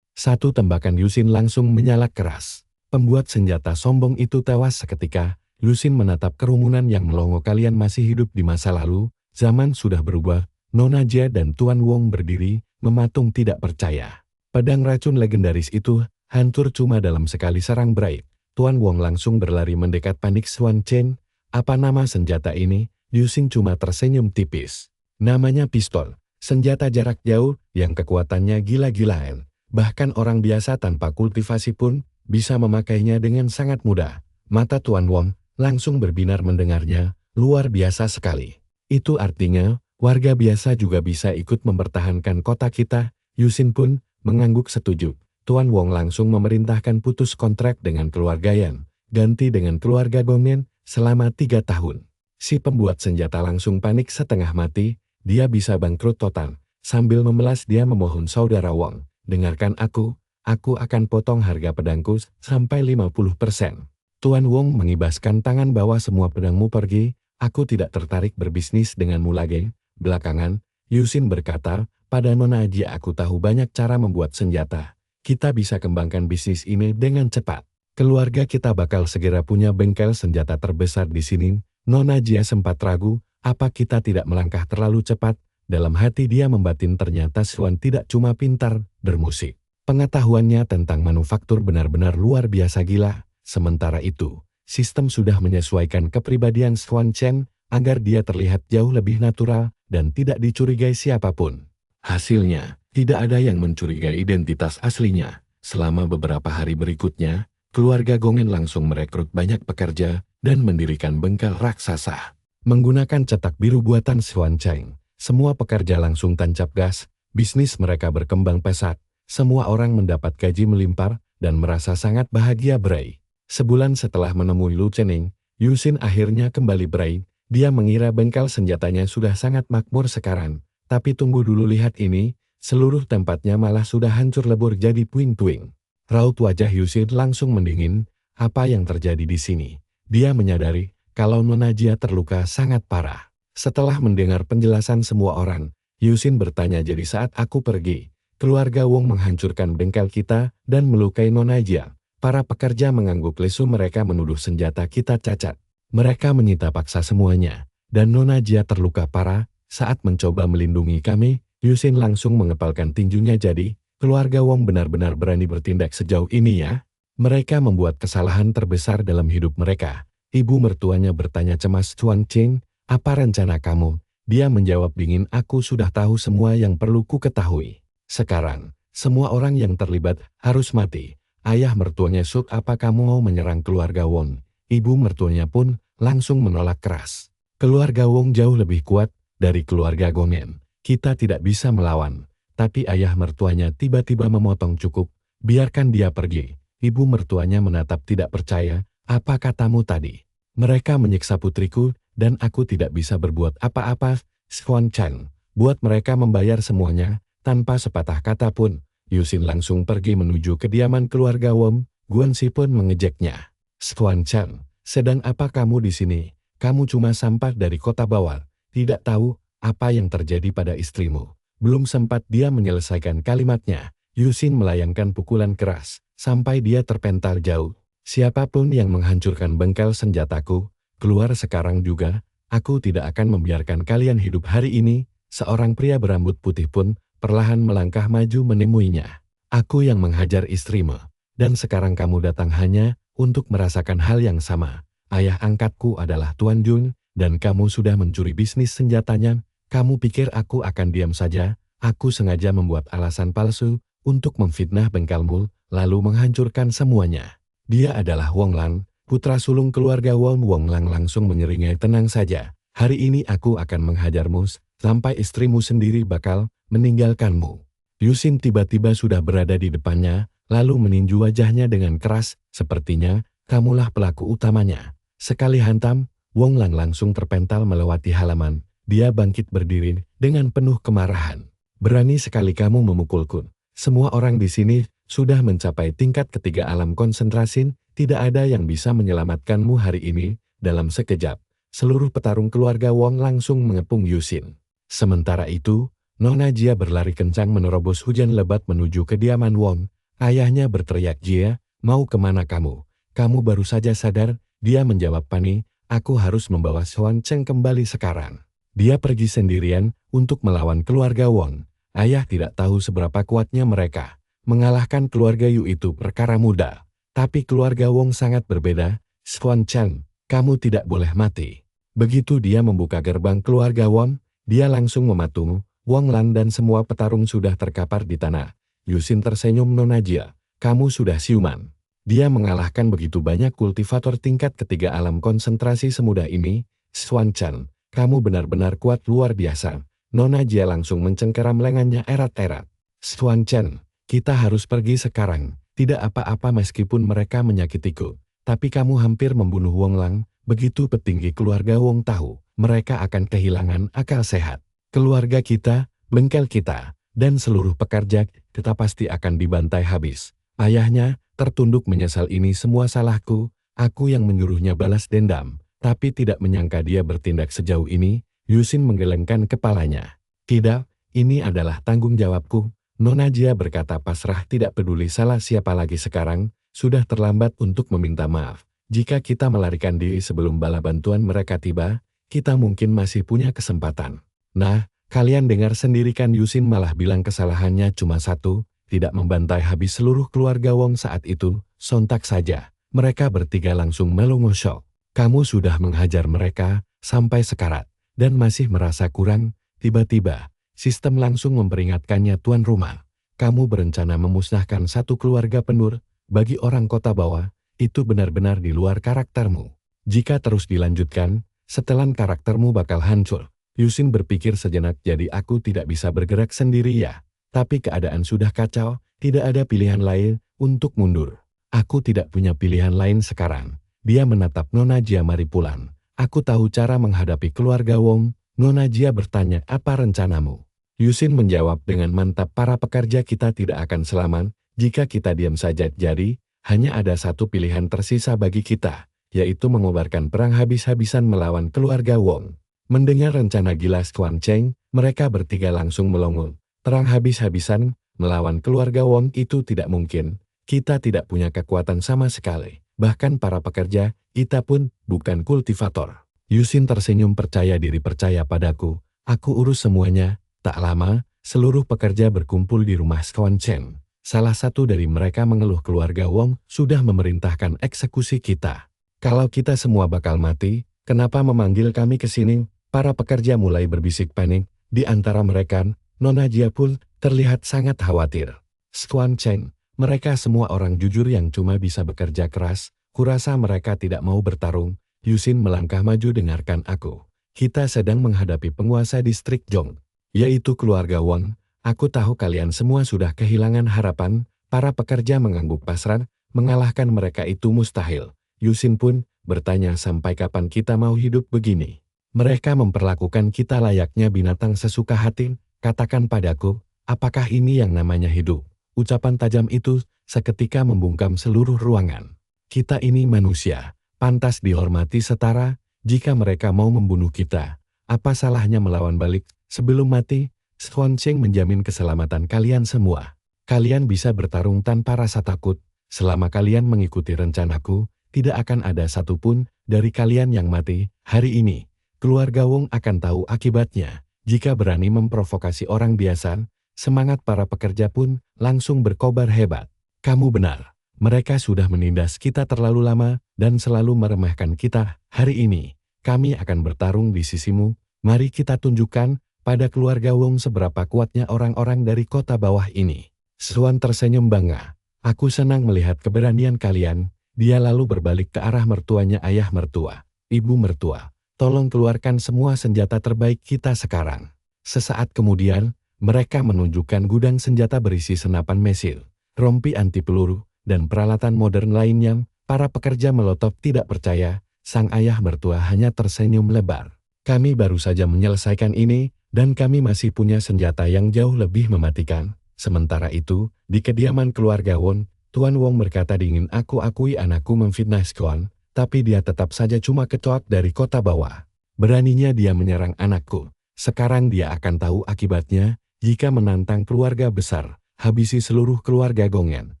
Speaker 1: Satu tembakan Yusin langsung menyala keras. Pembuat senjata sombong itu tewas seketika. Yusin menatap kerumunan yang melongo. Kalian masih hidup di masa lalu, zaman sudah berubah. Nona Jia dan Tuan Wong berdiri, mematung tidak percaya. Pedang racun legendaris itu hancur cuma dalam sekali serang Braid. Tuan Wong langsung berlari mendekat panik. Xuan Chen, apa nama senjata ini? Yusin cuma tersenyum tipis. Namanya pistol, senjata jarak jauh yang kekuatannya gila-gilaan. Bahkan orang biasa tanpa kultivasi pun bisa memakainya dengan sangat mudah. Mata Tuan Wong langsung berbinar mendengarnya, luar biasa sekali. Itu artinya, warga biasa juga bisa ikut mempertahankan kota kita. Yusin pun mengangguk setuju. Tuan Wong langsung memerintahkan putus kontrak dengan keluarga Yan, ganti dengan keluarga Gongmen selama 3 tahun. Si pembuat senjata langsung panik setengah mati, dia bisa bangkrut total. Sambil memelas dia memohon saudara Wong, dengarkan aku akan potong harga pedangku sampai 50%. Tuan Wong mengibaskan tangan bawa semua pedangmu pergi, aku tidak tertarik berbisnis denganmu lagi. Belakangan, Yusin berkata, pada Nona Jia aku tahu banyak cara membuat senjata. Kita bisa kembangkan bisnis ini dengan cepat. Keluarga kita bakal segera punya bengkel senjata terbesar di sini. Nona Jia sempat ragu, apa kita tidak melangkah terlalu cepat? Dalam hati dia membatin ternyata Xuan tidak cuma pintar bermusik. Pengetahuannya tentang manufaktur benar-benar luar biasa gila. Sementara itu, sistem sudah menyesuaikan kepribadian Xuan Chen agar dia terlihat jauh lebih natural dan tidak dicurigai siapapun. Hasilnya, tidak ada yang mencurigai identitas aslinya. Selama beberapa hari berikutnya, keluarga Gongmen langsung merekrut banyak pekerja dan mendirikan bengkel raksasa. Menggunakan cetak biru buatan Xuan Chen, semua pekerja langsung tancap gas, bisnis mereka berkembang pesat, semua orang mendapat gaji melimpar dan merasa sangat bahagia berai. Sebulan setelah menemui Lu Chening, Yusin akhirnya kembali berai, dia mengira bengkel senjatanya sudah sangat makmur sekarang, tapi tunggu dulu lihat ini, seluruh tempatnya malah sudah hancur lebur jadi puing-puing. Raut wajah Yusin langsung mendingin, apa yang terjadi di sini? Dia menyadari kalau Nona Jia terluka sangat parah. Setelah mendengar penjelasan semua orang, Yusin bertanya jadi saat aku pergi, keluarga Wong menghancurkan bengkel kita dan melukai Nona Jia. Para pekerja mengangguk lesu, mereka menuduh senjata kita cacat. Mereka menyita paksa semuanya, dan Nona Jia terluka parah saat mencoba melindungi kami. Yusin langsung mengepalkan tinjunya, jadi keluarga Wong benar-benar berani bertindak sejauh ini ya? Mereka membuat kesalahan terbesar dalam hidup mereka. Ibu mertuanya bertanya cemas, Xuan Chen, apa rencana kamu? Dia menjawab dingin, aku sudah tahu semua yang perlu ku ketahui. Sekarang, semua orang yang terlibat harus mati. Ayah mertuanya Suk, apa kamu mau menyerang keluarga Wong? Ibu mertuanya pun langsung menolak keras. Keluarga Wong jauh lebih kuat dari keluarga Gongmen. Kita tidak bisa melawan. Tapi ayah mertuanya tiba-tiba memotong, cukup, biarkan dia pergi. Ibu mertuanya menatap tidak percaya, apa katamu tadi? Mereka menyiksa putriku, dan aku tidak bisa berbuat apa-apa. Xuan Chen, buat mereka membayar semuanya, tanpa sepatah kata pun. Yusin langsung pergi menuju kediaman keluarga Wong. Guanxi pun mengejeknya. Xuan Chen, sedang apa kamu di sini? Kamu cuma sampah dari kota bawah, tidak tahu apa yang terjadi pada istrimu. Belum sempat dia menyelesaikan kalimatnya, Yusin melayangkan pukulan keras, sampai dia terpental jauh. Siapapun yang menghancurkan bengkel senjataku, keluar sekarang juga, aku tidak akan membiarkan kalian hidup hari ini. Seorang pria berambut putih pun perlahan melangkah maju menemuinya. Aku yang menghajar istrimu, dan sekarang kamu datang hanya untuk merasakan hal yang sama. Ayah angkatku adalah Tuan Jun, dan kamu sudah mencuri bisnis senjatanya. Kamu pikir aku akan diam saja? Aku sengaja membuat alasan palsu untuk memfitnah bengkelmu, lalu menghancurkan semuanya. Dia adalah Wong Lang, putra sulung keluarga Wong. Wong Lang langsung menyeringai, tenang saja. Hari ini aku akan menghajarmu, sampai istrimu sendiri bakal meninggalkanmu. Yusin tiba-tiba sudah berada di depannya, lalu meninju wajahnya dengan keras, sepertinya kamulah pelaku utamanya. Sekali hantam, Wong Lang langsung terpental melewati halaman. Dia bangkit berdiri dengan penuh kemarahan. Berani sekali kamu memukulku. Semua orang di sini sudah mencapai tingkat ketiga alam konsentrasi, tidak ada yang bisa menyelamatkanmu hari ini. Dalam sekejap, seluruh petarung keluarga Wong langsung mengepung Yusin. Sementara itu, Nona Jia berlari kencang menerobos hujan lebat menuju kediaman Wong. Ayahnya berteriak, "Jia, mau kemana kamu? Kamu baru saja sadar?" Dia menjawab panik, "Aku harus membawa Xuan Cheng kembali sekarang." Dia pergi sendirian untuk melawan keluarga Wong. Ayah tidak tahu seberapa kuatnya mereka. Mengalahkan keluarga Yu itu perkara mudah. Tapi keluarga Wong sangat berbeda. "Xuan Cheng, kamu tidak boleh mati." Begitu dia membuka gerbang keluarga Wong, dia langsung mematung. Wong Lan dan semua petarung sudah terkapar di tanah. Yusin tersenyum, "Nona Jia, kamu sudah siuman." Dia mengalahkan begitu banyak kultivator tingkat ketiga alam konsentrasi semudah ini. "Xuan Cheng, kamu benar-benar kuat luar biasa." Nona Jia langsung mencengkeram lengannya erat-erat. "Xuan Cheng, kita harus pergi sekarang. Tidak apa-apa meskipun mereka menyakitiku. Tapi kamu hampir membunuh Wong Lang." Begitu petinggi keluarga Wong tahu, mereka akan kehilangan akal sehat. "Keluarga kita, bengkel kita, dan seluruh pekerja kita pasti akan dibantai habis." Ayahnya tertunduk menyesal, "Ini semua salahku, aku yang menyuruhnya balas dendam." Tapi tidak menyangka dia bertindak sejauh ini. Yusin menggelengkan kepalanya. "Tidak, ini adalah tanggung jawabku." Nona Jia berkata pasrah, "Tidak peduli salah siapa lagi sekarang, sudah terlambat untuk meminta maaf. Jika kita melarikan diri sebelum bala bantuan mereka tiba, kita mungkin masih punya kesempatan." "Nah, kalian dengar sendiri kan," Yusin malah bilang kesalahannya cuma satu, tidak membantai habis seluruh keluarga Wong saat itu. Sontak saja, mereka bertiga langsung melongo syok. "Kamu sudah menghajar mereka sampai sekarat, dan masih merasa kurang?" Tiba-tiba, sistem langsung memperingatkannya, "Tuan rumah, kamu berencana memusnahkan satu keluarga penur. Bagi orang kota bawah, itu benar-benar di luar karaktermu. Jika terus dilanjutkan, setelan karaktermu bakal hancur." Yusin berpikir sejenak, "Jadi aku tidak bisa bergerak sendiri ya? Tapi keadaan sudah kacau, tidak ada pilihan lain untuk mundur. Aku tidak punya pilihan lain sekarang." Dia menatap Nona Jia, "Mari pulang. Aku tahu cara menghadapi keluarga Wong." Nona Jia bertanya, "Apa rencanamu?" Yusin menjawab dengan mantap, "Para pekerja kita tidak akan selamat jika kita diam saja. Jadi, hanya ada satu pilihan tersisa bagi kita, yaitu mengobarkan perang habis-habisan melawan keluarga Wong." Mendengar rencana gila Xuan Cheng, mereka bertiga langsung melongo. "Perang habis-habisan melawan keluarga Wong itu tidak mungkin. Kita tidak punya kekuatan sama sekali. Bahkan para pekerja, kita pun bukan kultivator." Yusin tersenyum, "Percaya diri, percaya padaku. Aku urus semuanya." Tak lama, seluruh pekerja berkumpul di rumah Xuan Cheng. Salah satu dari mereka mengeluh, "Keluarga Wong sudah memerintahkan eksekusi kita. Kalau kita semua bakal mati, kenapa memanggil kami ke sini?" Para pekerja mulai berbisik panik. Di antara mereka, Nona Jia pun terlihat sangat khawatir. "Xuan Cheng, mereka semua orang jujur yang cuma bisa bekerja keras. Kurasa mereka tidak mau bertarung." Yusin melangkah maju, "Dengarkan aku. Kita sedang menghadapi penguasa distrik Zhong, yaitu keluarga Wong. Aku tahu kalian semua sudah kehilangan harapan." Para pekerja mengangguk pasrah, mengalahkan mereka itu mustahil. Yusin pun bertanya, "Sampai kapan kita mau hidup begini? Mereka memperlakukan kita layaknya binatang sesuka hati. Katakan padaku, apakah ini yang namanya hidup?" Ucapan tajam itu seketika membungkam seluruh ruangan. "Kita ini manusia, pantas dihormati setara. Jika mereka mau membunuh kita, apa salahnya melawan balik sebelum mati? Xuan Cheng menjamin keselamatan kalian semua. Kalian bisa bertarung tanpa rasa takut. Selama kalian mengikuti rencanaku, tidak akan ada satupun dari kalian yang mati. Hari ini, keluarga Wong akan tahu akibatnya." Jika berani memprovokasi orang biasa, semangat para pekerja pun langsung berkobar hebat. "Kamu benar. Mereka sudah menindas kita terlalu lama dan selalu meremehkan kita. Hari ini, kami akan bertarung di sisimu. Mari kita tunjukkan pada keluarga Wong seberapa kuatnya orang-orang dari kota bawah ini." Xuan tersenyum bangga, "Aku senang melihat keberanian kalian." Dia lalu berbalik ke arah mertuanya, "Ayah mertua, ibu mertua, tolong keluarkan semua senjata terbaik kita sekarang." Sesaat kemudian, mereka menunjukkan gudang senjata berisi senapan mesil, rompi anti peluru, dan peralatan modern lainnya. Para pekerja melotot tidak percaya. Sang ayah mertua hanya tersenyum lebar. "Kami baru saja menyelesaikan ini, dan kami masih punya senjata yang jauh lebih mematikan." Sementara itu, di kediaman keluarga Won, Tuan Wong berkata dingin, aku akui anakku memfitnah Skuan, tapi dia tetap saja cuma kecoak dari kota bawah. Beraninya dia menyerang anakku. Sekarang dia akan tahu akibatnya, jika menantang keluarga besar, habisi seluruh keluarga Gongen.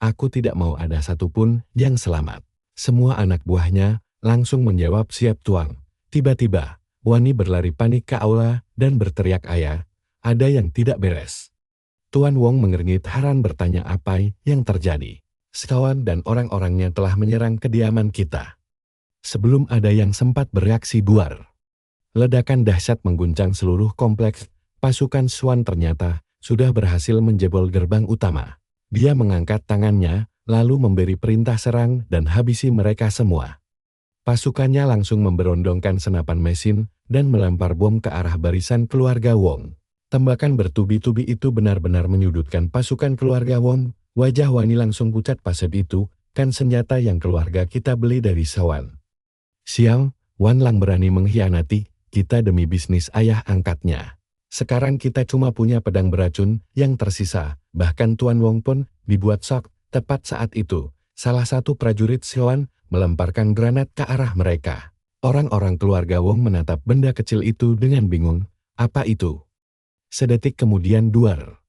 Speaker 1: Aku tidak mau ada satupun yang selamat. Semua anak buahnya langsung menjawab siap tuang. Tiba-tiba, Wani berlari panik ke aula dan berteriak, ayah, ada yang tidak beres. Tuan Wong mengernyit heran bertanya apa yang terjadi. Skuan dan orang-orangnya telah menyerang kediaman kita. Sebelum ada yang sempat bereaksi, buar. Ledakan dahsyat mengguncang seluruh kompleks. Pasukan Swan ternyata sudah berhasil menjebol gerbang utama. Dia mengangkat tangannya, lalu memberi perintah serang dan habisi mereka semua. Pasukannya langsung memberondongkan senapan mesin dan melempar bom ke arah barisan keluarga Wong. Tembakan bertubi-tubi itu benar-benar menyudutkan pasukan keluarga Wong. Wajah Wani langsung pucat. Pasep itu kan senjata yang keluarga kita beli dari Swan. Sial, Wan Lang berani mengkhianati kita demi bisnis ayah angkatnya. Sekarang kita cuma punya pedang beracun yang tersisa. Bahkan Tuan Wong pun dibuat shock. Tepat saat itu, salah satu prajurit Swan melemparkan granat ke arah mereka. Orang-orang keluarga Wong menatap benda kecil itu dengan bingung. Apa itu? Sedetik kemudian duar.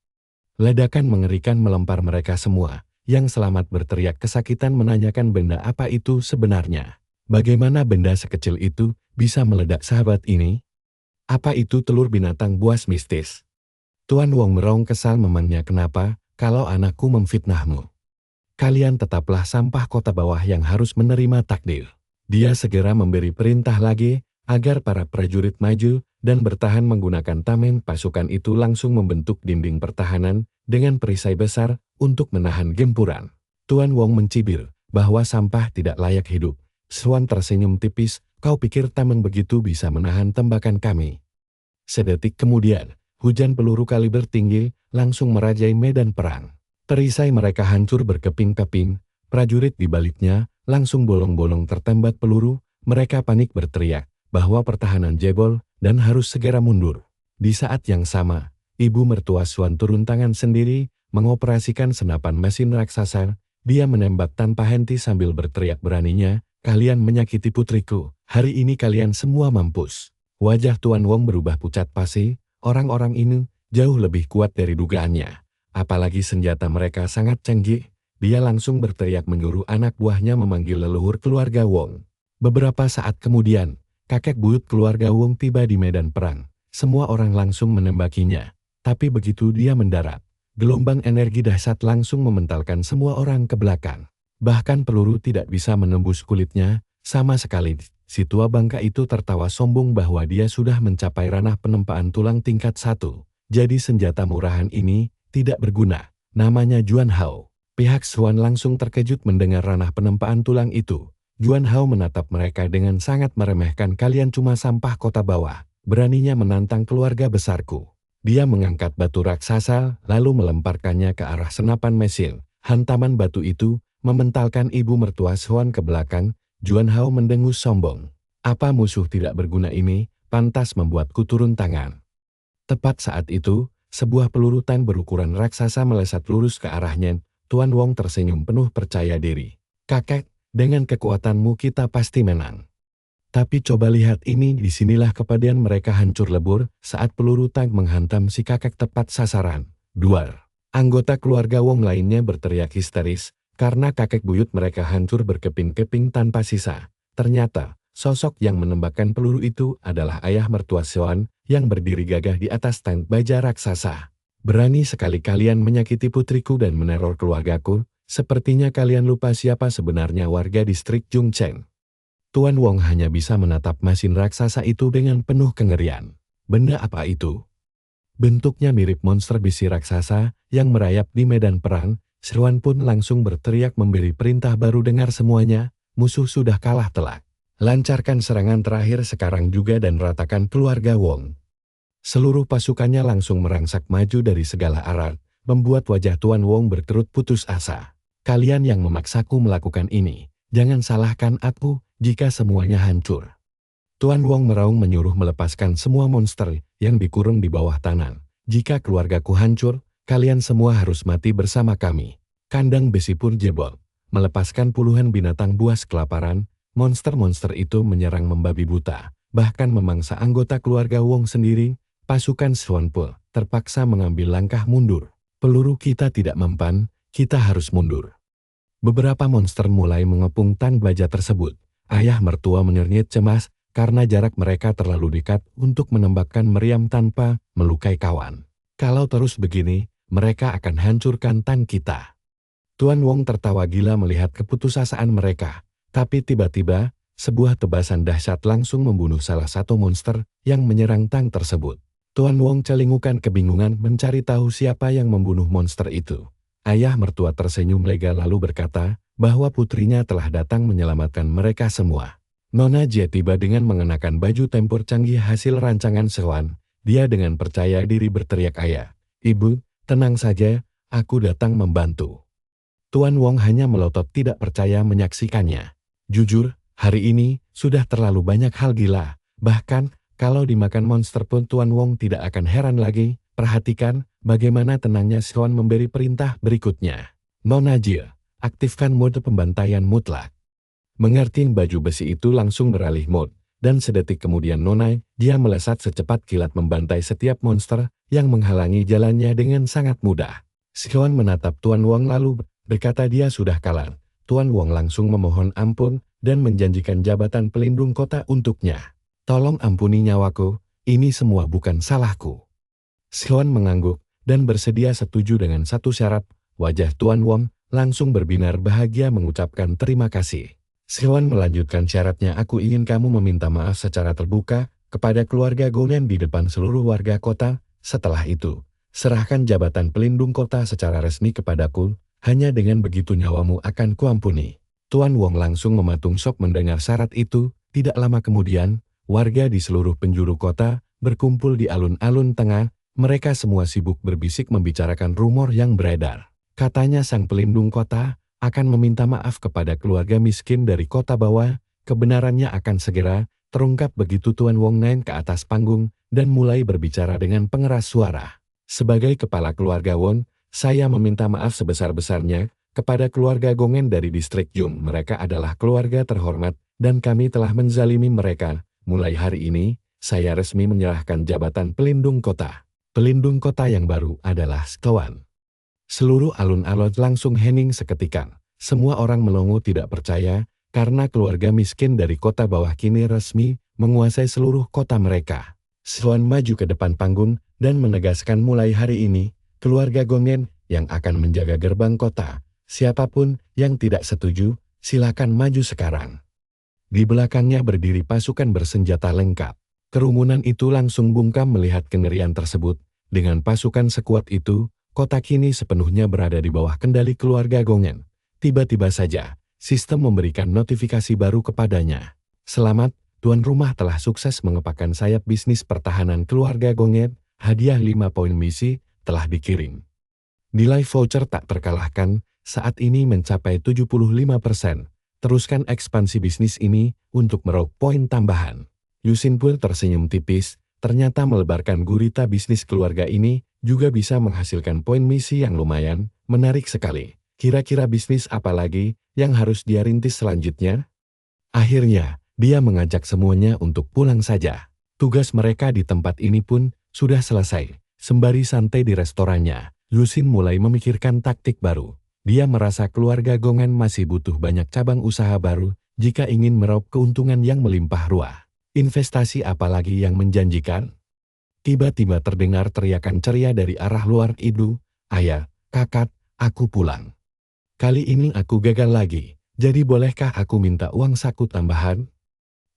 Speaker 1: Ledakan mengerikan melempar mereka semua. Yang selamat berteriak kesakitan menanyakan benda apa itu sebenarnya. Bagaimana benda sekecil itu bisa meledak sahabat ini? Apa itu telur binatang buas mistis? Tuan Wong meraung kesal memangnya kenapa kalau anakku memfitnahmu? Kalian tetaplah sampah kota bawah yang harus menerima takdir. Dia segera memberi perintah lagi agar para prajurit maju dan bertahan menggunakan tameng. Pasukan itu langsung membentuk dinding pertahanan dengan perisai besar untuk menahan gempuran. Tuan Wong mencibir bahwa sampah tidak layak hidup. Swan tersenyum tipis, kau pikir tameng begitu bisa menahan tembakan kami? Sedetik kemudian, hujan peluru kaliber tinggi langsung merajai medan perang. Perisai mereka hancur berkeping-keping, prajurit di baliknya langsung bolong-bolong tertembak peluru. Mereka panik berteriak bahwa pertahanan jebol dan harus segera mundur. Di saat yang sama, ibu mertua Swan turun tangan sendiri, mengoperasikan senapan mesin raksasa. Dia menembak tanpa henti sambil berteriak, beraninya kalian menyakiti putriku. Hari ini kalian semua mampus. Wajah Tuan Wong berubah pucat pasi. Orang-orang ini jauh lebih kuat dari dugaannya. Apalagi senjata mereka sangat canggih. Dia langsung berteriak menyuruh anak buahnya memanggil leluhur keluarga Wong. Beberapa saat kemudian, kakek buyut keluarga Wong tiba di medan perang. Semua orang langsung menembakinya. Tapi begitu dia mendarat, gelombang energi dahsyat langsung mementalkan semua orang ke belakang. Bahkan peluru tidak bisa menembus kulitnya sama sekali. Si tua bangka itu tertawa sombong bahwa dia sudah mencapai ranah penempaan tulang tingkat 1. Jadi senjata murahan ini tidak berguna. Namanya Juan Hao. Pihak Swan langsung terkejut mendengar ranah penempaan tulang itu. Juan Hao menatap mereka dengan sangat meremehkan. Kalian cuma sampah kota bawah. Beraninya menantang keluarga besarku. Dia mengangkat batu raksasa lalu melemparkannya ke arah senapan mesin. Hantaman batu itu mementalkan ibu mertua Swan ke belakang. Juan Hao mendengus sombong. Apa musuh tidak berguna ini pantas membuatku turun tangan. Tepat saat itu, sebuah peluru tank berukuran raksasa melesat lurus ke arahnya. Tuan Wong tersenyum penuh percaya diri. Kakek, dengan kekuatanmu kita pasti menang. Tapi coba lihat ini, disinilah kepastian mereka hancur lebur saat peluru tank menghantam si kakek tepat sasaran. Duar. Anggota keluarga Wong lainnya berteriak histeris karena kakek buyut mereka hancur berkeping-keping tanpa sisa. Ternyata, sosok yang menembakkan peluru itu adalah ayah mertua Swan yang berdiri gagah di atas tank baja raksasa. Berani sekali kalian menyakiti putriku dan meneror keluargaku. Sepertinya kalian lupa siapa sebenarnya warga distrik Jungcheng. Tuan Wong hanya bisa menatap mesin raksasa itu dengan penuh kengerian. Benda apa itu? Bentuknya mirip monster besi raksasa yang merayap di medan perang. Swan pun langsung berteriak memberi perintah baru, dengar semuanya, musuh sudah kalah telak. Lancarkan serangan terakhir sekarang juga dan ratakan keluarga Wong. Seluruh pasukannya langsung merangsak maju dari segala arah, membuat wajah Tuan Wong berkerut putus asa. Kalian yang memaksaku melakukan ini, jangan salahkan aku jika semuanya hancur. Tuan Wong meraung menyuruh melepaskan semua monster yang dikurung di bawah tanah. Jika keluargaku hancur, Kalian semua harus mati bersama kami. Kandang besi pun jebol. Melepaskan puluhan binatang buas kelaparan, monster-monster itu menyerang membabi buta, bahkan memangsa anggota keluarga Wong sendiri. Pasukan Swan pun terpaksa mengambil langkah mundur. Peluru kita tidak mempan, kita harus mundur. Beberapa monster mulai mengepung Tan Baja tersebut. Ayah mertua menyernit cemas karena jarak mereka terlalu dekat untuk menembakkan meriam tanpa melukai kawan. Kalau terus begini, mereka akan hancurkan Tan kita. Tuan Wong tertawa gila melihat keputusasaan mereka, tapi tiba-tiba, sebuah tebasan dahsyat langsung membunuh salah satu monster yang menyerang Tan tersebut. Tuan Wong celingukan kebingungan mencari tahu siapa yang membunuh monster itu. Ayah mertua tersenyum lega lalu berkata bahwa putrinya telah datang menyelamatkan mereka semua. Nona Jie tiba dengan mengenakan baju tempur canggih hasil rancangan Swan. Dia dengan percaya diri berteriak, "Ayah, Ibu, tenang saja, aku datang membantu." Tuan Wong hanya melotot tidak percaya menyaksikannya. Jujur, hari ini sudah terlalu banyak hal gila, bahkan kalau dimakan monster pun Tuan Wong tidak akan heran lagi. Perhatikan bagaimana tenangnya Swan memberi perintah berikutnya. "Nona Jie, aktifkan mode pembantaian mutlak." Mengerti baju besi itu langsung beralih mode, dan sedetik kemudian Nona Jie melesat secepat kilat membantai setiap monster yang menghalangi jalannya dengan sangat mudah. Swan menatap Tuan Wong lalu berkata dia sudah kalah. Tuan Wong langsung memohon ampun dan menjanjikan jabatan pelindung kota untuknya. "Tolong ampuni nyawaku, ini semua bukan salahku." Swan mengangguk dan bersedia setuju dengan satu syarat. Wajah Tuan Wong langsung berbinar bahagia mengucapkan terima kasih. Swan melanjutkan syaratnya, "Aku ingin kamu meminta maaf secara terbuka kepada keluarga Gonen di depan seluruh warga kota. Setelah itu, serahkan jabatan pelindung kota secara resmi kepadaku. Hanya dengan begitu nyawamu akan kuampuni." Tuan Wong langsung mematung sok mendengar syarat itu. Tidak lama kemudian, warga di seluruh penjuru kota berkumpul di alun-alun tengah. Mereka semua sibuk berbisik membicarakan rumor yang beredar. Katanya sang pelindung kota akan meminta maaf kepada keluarga miskin dari kota bawah. Kebenarannya akan segera terungkap begitu Tuan Wong naik ke atas panggung dan mulai berbicara dengan pengeras suara. "Sebagai kepala keluarga Wong, saya meminta maaf sebesar-besarnya kepada keluarga Gongen dari distrik Jung. Mereka adalah keluarga terhormat dan kami telah menzalimi mereka. Mulai hari ini, saya resmi menyerahkan jabatan pelindung kota." Pelindung kota yang baru adalah Swan. Seluruh alun-alun langsung hening seketika. Semua orang melongo tidak percaya karena keluarga miskin dari kota bawah kini resmi menguasai seluruh kota mereka. Swan maju ke depan panggung dan menegaskan, "Mulai hari ini, keluarga Gongen yang akan menjaga gerbang kota. Siapapun yang tidak setuju, silakan maju sekarang." Di belakangnya berdiri pasukan bersenjata lengkap. Kerumunan itu langsung bungkam melihat kengerian tersebut. Dengan pasukan sekuat itu, kota kini sepenuhnya berada di bawah kendali keluarga Gongen. Tiba-tiba saja, sistem memberikan notifikasi baru kepadanya. "Selamat, tuan rumah telah sukses mengepakkan sayap bisnis pertahanan keluarga Gongen. Hadiah 5 poin misi telah dikirim. Nilai voucher tak terkalahkan saat ini mencapai 75%. Teruskan ekspansi bisnis ini untuk meraup poin tambahan." Yusin pun tersenyum tipis, ternyata melebarkan gurita bisnis keluarga ini juga bisa menghasilkan poin misi yang lumayan, menarik sekali. Kira-kira bisnis apa lagi yang harus dia rintis selanjutnya? Akhirnya, dia mengajak semuanya untuk pulang saja. Tugas mereka di tempat ini pun sudah selesai. Sembari santai di restorannya, Yusin mulai memikirkan taktik baru. Dia merasa keluarga Gongen masih butuh banyak cabang usaha baru jika ingin meraup keuntungan yang melimpah ruah. Investasi apalagi yang menjanjikan? Tiba-tiba terdengar teriakan ceria dari arah luar itu, "Ayah, kakak, aku pulang. Kali ini aku gagal lagi, jadi bolehkah aku minta uang saku tambahan?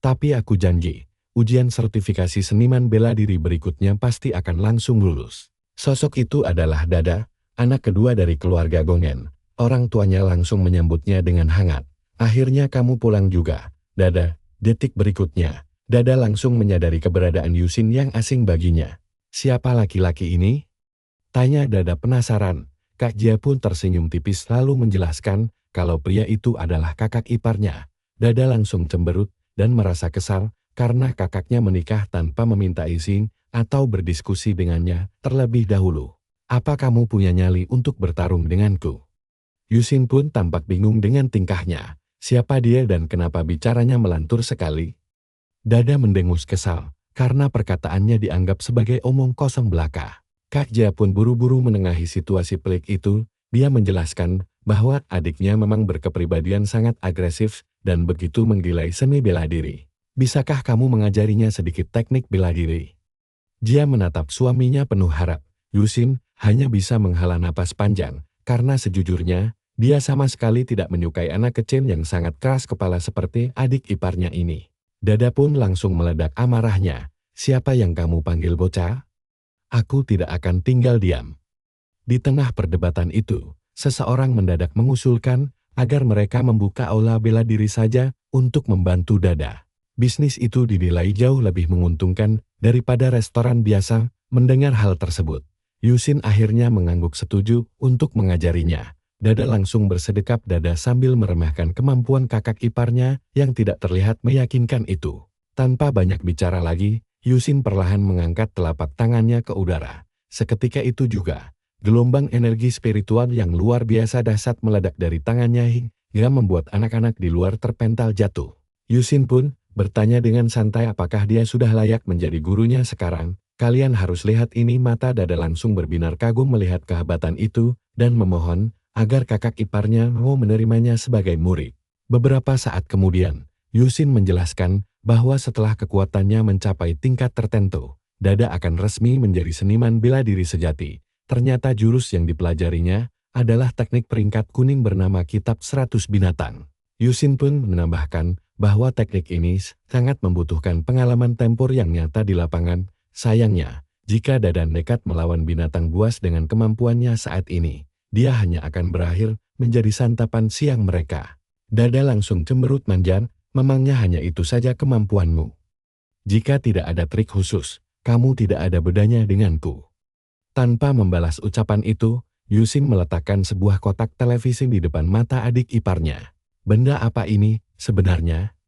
Speaker 1: Tapi aku janji, ujian sertifikasi seniman bela diri berikutnya pasti akan langsung lulus." Sosok itu adalah Dada, anak kedua dari keluarga Gongen. Orang tuanya langsung menyambutnya dengan hangat. "Akhirnya kamu pulang juga, Dada." Detik berikutnya, Dada langsung menyadari keberadaan Yusin yang asing baginya. "Siapa laki-laki ini?" tanya Dada penasaran. Kak Jia pun tersenyum tipis lalu menjelaskan kalau pria itu adalah kakak iparnya. Dada langsung cemberut dan merasa kesal karena kakaknya menikah tanpa meminta izin atau berdiskusi dengannya terlebih dahulu. Apa kamu punya nyali untuk bertarung denganku? Yusin pun tampak bingung dengan tingkahnya. Siapa dia dan kenapa bicaranya melantur sekali? Dada mendengus kesal, karena perkataannya dianggap sebagai omong kosong belaka. Kak Ja pun buru-buru menengahi situasi pelik itu. Dia menjelaskan bahwa adiknya memang berkepribadian sangat agresif dan begitu menggilai seni bela diri. Bisakah kamu mengajarinya sedikit teknik bela diri? Dia menatap suaminya penuh harap. Yusin hanya bisa menghela napas panjang, karena sejujurnya, dia sama sekali tidak menyukai anak kecil yang sangat keras kepala seperti adik iparnya ini. Dada pun langsung meledak amarahnya. Siapa yang kamu panggil bocah? Aku tidak akan tinggal diam. Di tengah perdebatan itu, seseorang mendadak mengusulkan agar mereka membuka aula bela diri saja untuk membantu Dada. Bisnis itu dinilai jauh lebih menguntungkan daripada restoran biasa. Mendengar hal tersebut, Yusin akhirnya mengangguk setuju untuk mengajarinya. Dada langsung bersedekap dada sambil meremehkan kemampuan kakak iparnya yang tidak terlihat meyakinkan itu. Tanpa banyak bicara lagi, Yusin perlahan mengangkat telapak tangannya ke udara. Seketika itu juga, gelombang energi spiritual yang luar biasa dahsyat meledak dari tangannya hingga membuat anak-anak di luar terpental jatuh. Yusin pun bertanya dengan santai apakah dia sudah layak menjadi gurunya sekarang. Kalian harus lihat ini. Mata Dada langsung berbinar kagum melihat kehebatan itu dan memohon agar kakak iparnya mau menerimanya sebagai murid. Beberapa saat kemudian, Yusin menjelaskan bahwa setelah kekuatannya mencapai tingkat tertentu, Dada akan resmi menjadi seniman bela diri sejati. Ternyata jurus yang dipelajarinya adalah teknik peringkat kuning bernama Kitab 100 Binatang. Yusin pun menambahkan bahwa teknik ini sangat membutuhkan pengalaman tempur yang nyata di lapangan. Sayangnya, jika Dada nekat melawan binatang buas dengan kemampuannya saat ini, dia hanya akan berakhir menjadi santapan siang mereka. Dada langsung cemberut manjang, memangnya hanya itu saja kemampuanmu? Jika tidak ada trik khusus, kamu tidak ada bedanya denganku. Tanpa membalas ucapan itu, Yusin meletakkan sebuah kotak televisi di depan mata adik iparnya. Benda apa ini, sebenarnya?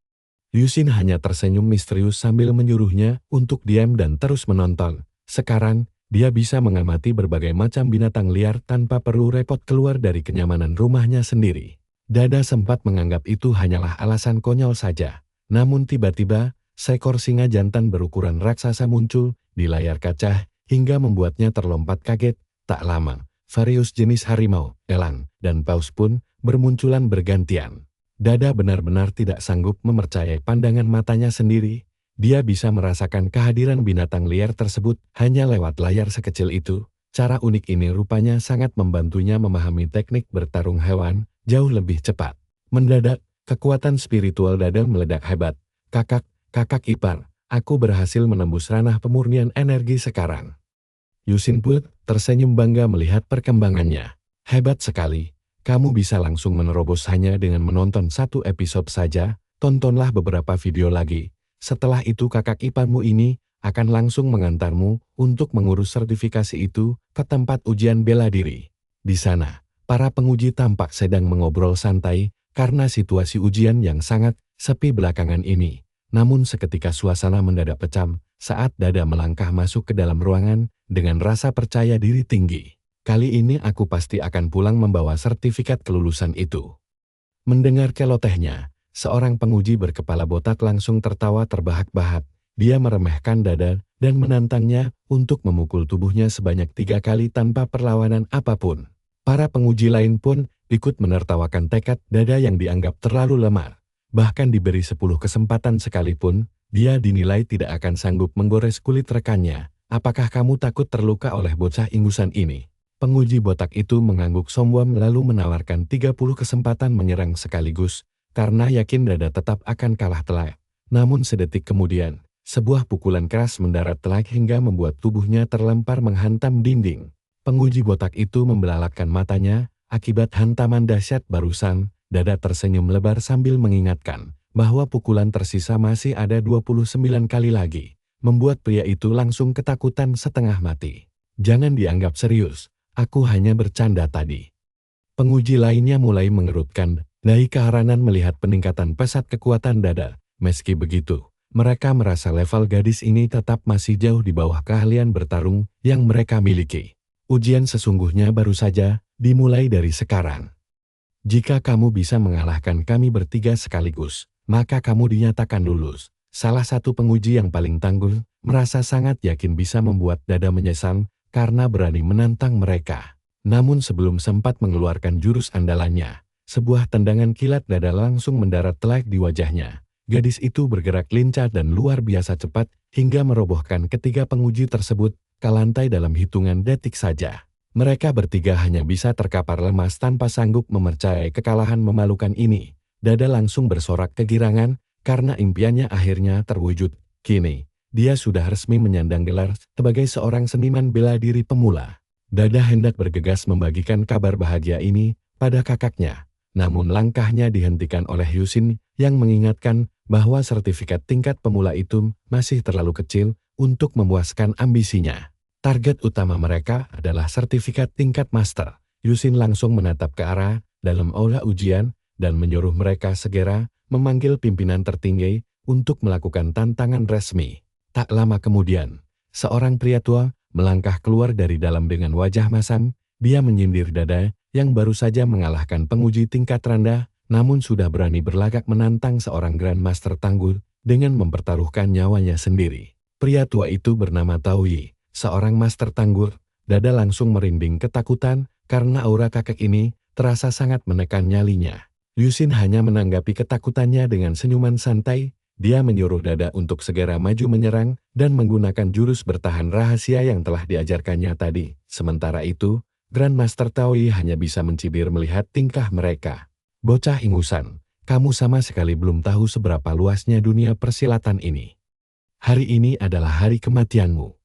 Speaker 1: Yusin hanya tersenyum misterius sambil menyuruhnya untuk diam dan terus menonton. Sekarang, dia bisa mengamati berbagai macam binatang liar tanpa perlu repot keluar dari kenyamanan rumahnya sendiri. Dada sempat menganggap itu hanyalah alasan konyol saja. Namun tiba-tiba, seekor singa jantan berukuran raksasa muncul di layar kaca hingga membuatnya terlompat kaget. Tak lama, varius jenis harimau, elang, dan paus pun bermunculan bergantian. Dada benar-benar tidak sanggup mempercayai pandangan matanya sendiri. Dia bisa merasakan kehadiran binatang liar tersebut hanya lewat layar sekecil itu. Cara unik ini rupanya sangat membantunya memahami teknik bertarung hewan jauh lebih cepat. Mendadak, kekuatan spiritual Dada meledak hebat. Kakak ipar, aku berhasil menembus ranah pemurnian energi sekarang. Yusin pun tersenyum bangga melihat perkembangannya. Hebat sekali, kamu bisa langsung menerobos hanya dengan menonton satu episode saja. Tontonlah beberapa video lagi. Setelah itu kakak iparmu ini akan langsung mengantarmu untuk mengurus sertifikasi itu ke tempat ujian bela diri. Di sana, para penguji tampak sedang mengobrol santai karena situasi ujian yang sangat sepi belakangan ini. Namun seketika suasana mendadak pecah saat Dada melangkah masuk ke dalam ruangan dengan rasa percaya diri tinggi. Kali ini aku pasti akan pulang membawa sertifikat kelulusan itu. Mendengar celotehnya, seorang penguji berkepala botak langsung tertawa terbahak-bahak. Dia meremehkan Dada dan menantangnya untuk memukul tubuhnya sebanyak 3 kali tanpa perlawanan apapun. Para penguji lain pun ikut menertawakan tekad Dada yang dianggap terlalu lemah. Bahkan diberi 10 kesempatan sekalipun, dia dinilai tidak akan sanggup menggores kulit rekannya. Apakah kamu takut terluka oleh bocah ingusan ini? Penguji botak itu mengangguk sombong lalu menawarkan 30 kesempatan menyerang sekaligus, karena yakin Dada tetap akan kalah telak. Namun sedetik kemudian, sebuah pukulan keras mendarat telak hingga membuat tubuhnya terlempar menghantam dinding. Penguji botak itu membelalakkan matanya, akibat hantaman dahsyat barusan. Dada tersenyum lebar sambil mengingatkan bahwa pukulan tersisa masih ada 29 kali lagi, membuat pria itu langsung ketakutan setengah mati. Jangan dianggap serius, aku hanya bercanda tadi. Penguji lainnya mulai mengerutkan dahi keheranan melihat peningkatan pesat kekuatan Dada. Meski begitu, mereka merasa level gadis ini tetap masih jauh di bawah keahlian bertarung yang mereka miliki. Ujian sesungguhnya baru saja dimulai dari sekarang. Jika kamu bisa mengalahkan kami bertiga sekaligus, maka kamu dinyatakan lulus. Salah satu penguji yang paling tangguh merasa sangat yakin bisa membuat dada menyesal karena berani menantang mereka. Namun sebelum sempat mengeluarkan jurus andalannya, sebuah tendangan kilat dada langsung mendarat telak di wajahnya. Gadis itu bergerak lincah dan luar biasa cepat hingga merobohkan ketiga penguji tersebut ke lantai dalam hitungan detik saja. Mereka bertiga hanya bisa terkapar lemas tanpa sanggup mempercayai kekalahan memalukan ini. Dada langsung bersorak kegirangan karena impiannya akhirnya terwujud. Kini, dia sudah resmi menyandang gelar sebagai seorang seniman bela diri pemula. Dada hendak bergegas membagikan kabar bahagia ini pada kakaknya. Namun langkahnya dihentikan oleh Yusin yang mengingatkan bahwa sertifikat tingkat pemula itu masih terlalu kecil untuk memuaskan ambisinya. Target utama mereka adalah sertifikat tingkat master. Yusin langsung menatap ke arah dalam aula ujian dan menyuruh mereka segera memanggil pimpinan tertinggi untuk melakukan tantangan resmi. Tak lama kemudian, seorang pria tua melangkah keluar dari dalam dengan wajah masam. Dia menyindir dada yang baru saja mengalahkan penguji tingkat rendah, namun sudah berani berlagak menantang seorang Grandmaster tangguh dengan mempertaruhkan nyawanya sendiri. Pria tua itu bernama Taoyi. Seorang master tangguh. Dada langsung merinding ketakutan karena aura kakek ini terasa sangat menekan nyalinya. Yusin hanya menanggapi ketakutannya dengan senyuman santai. Dia menyuruh Dada untuk segera maju menyerang dan menggunakan jurus bertahan rahasia yang telah diajarkannya tadi. Sementara itu, Grandmaster Taoyi hanya bisa mencibir melihat tingkah mereka. Bocah ingusan, kamu sama sekali belum tahu seberapa luasnya dunia persilatan ini. Hari ini adalah hari kematianmu.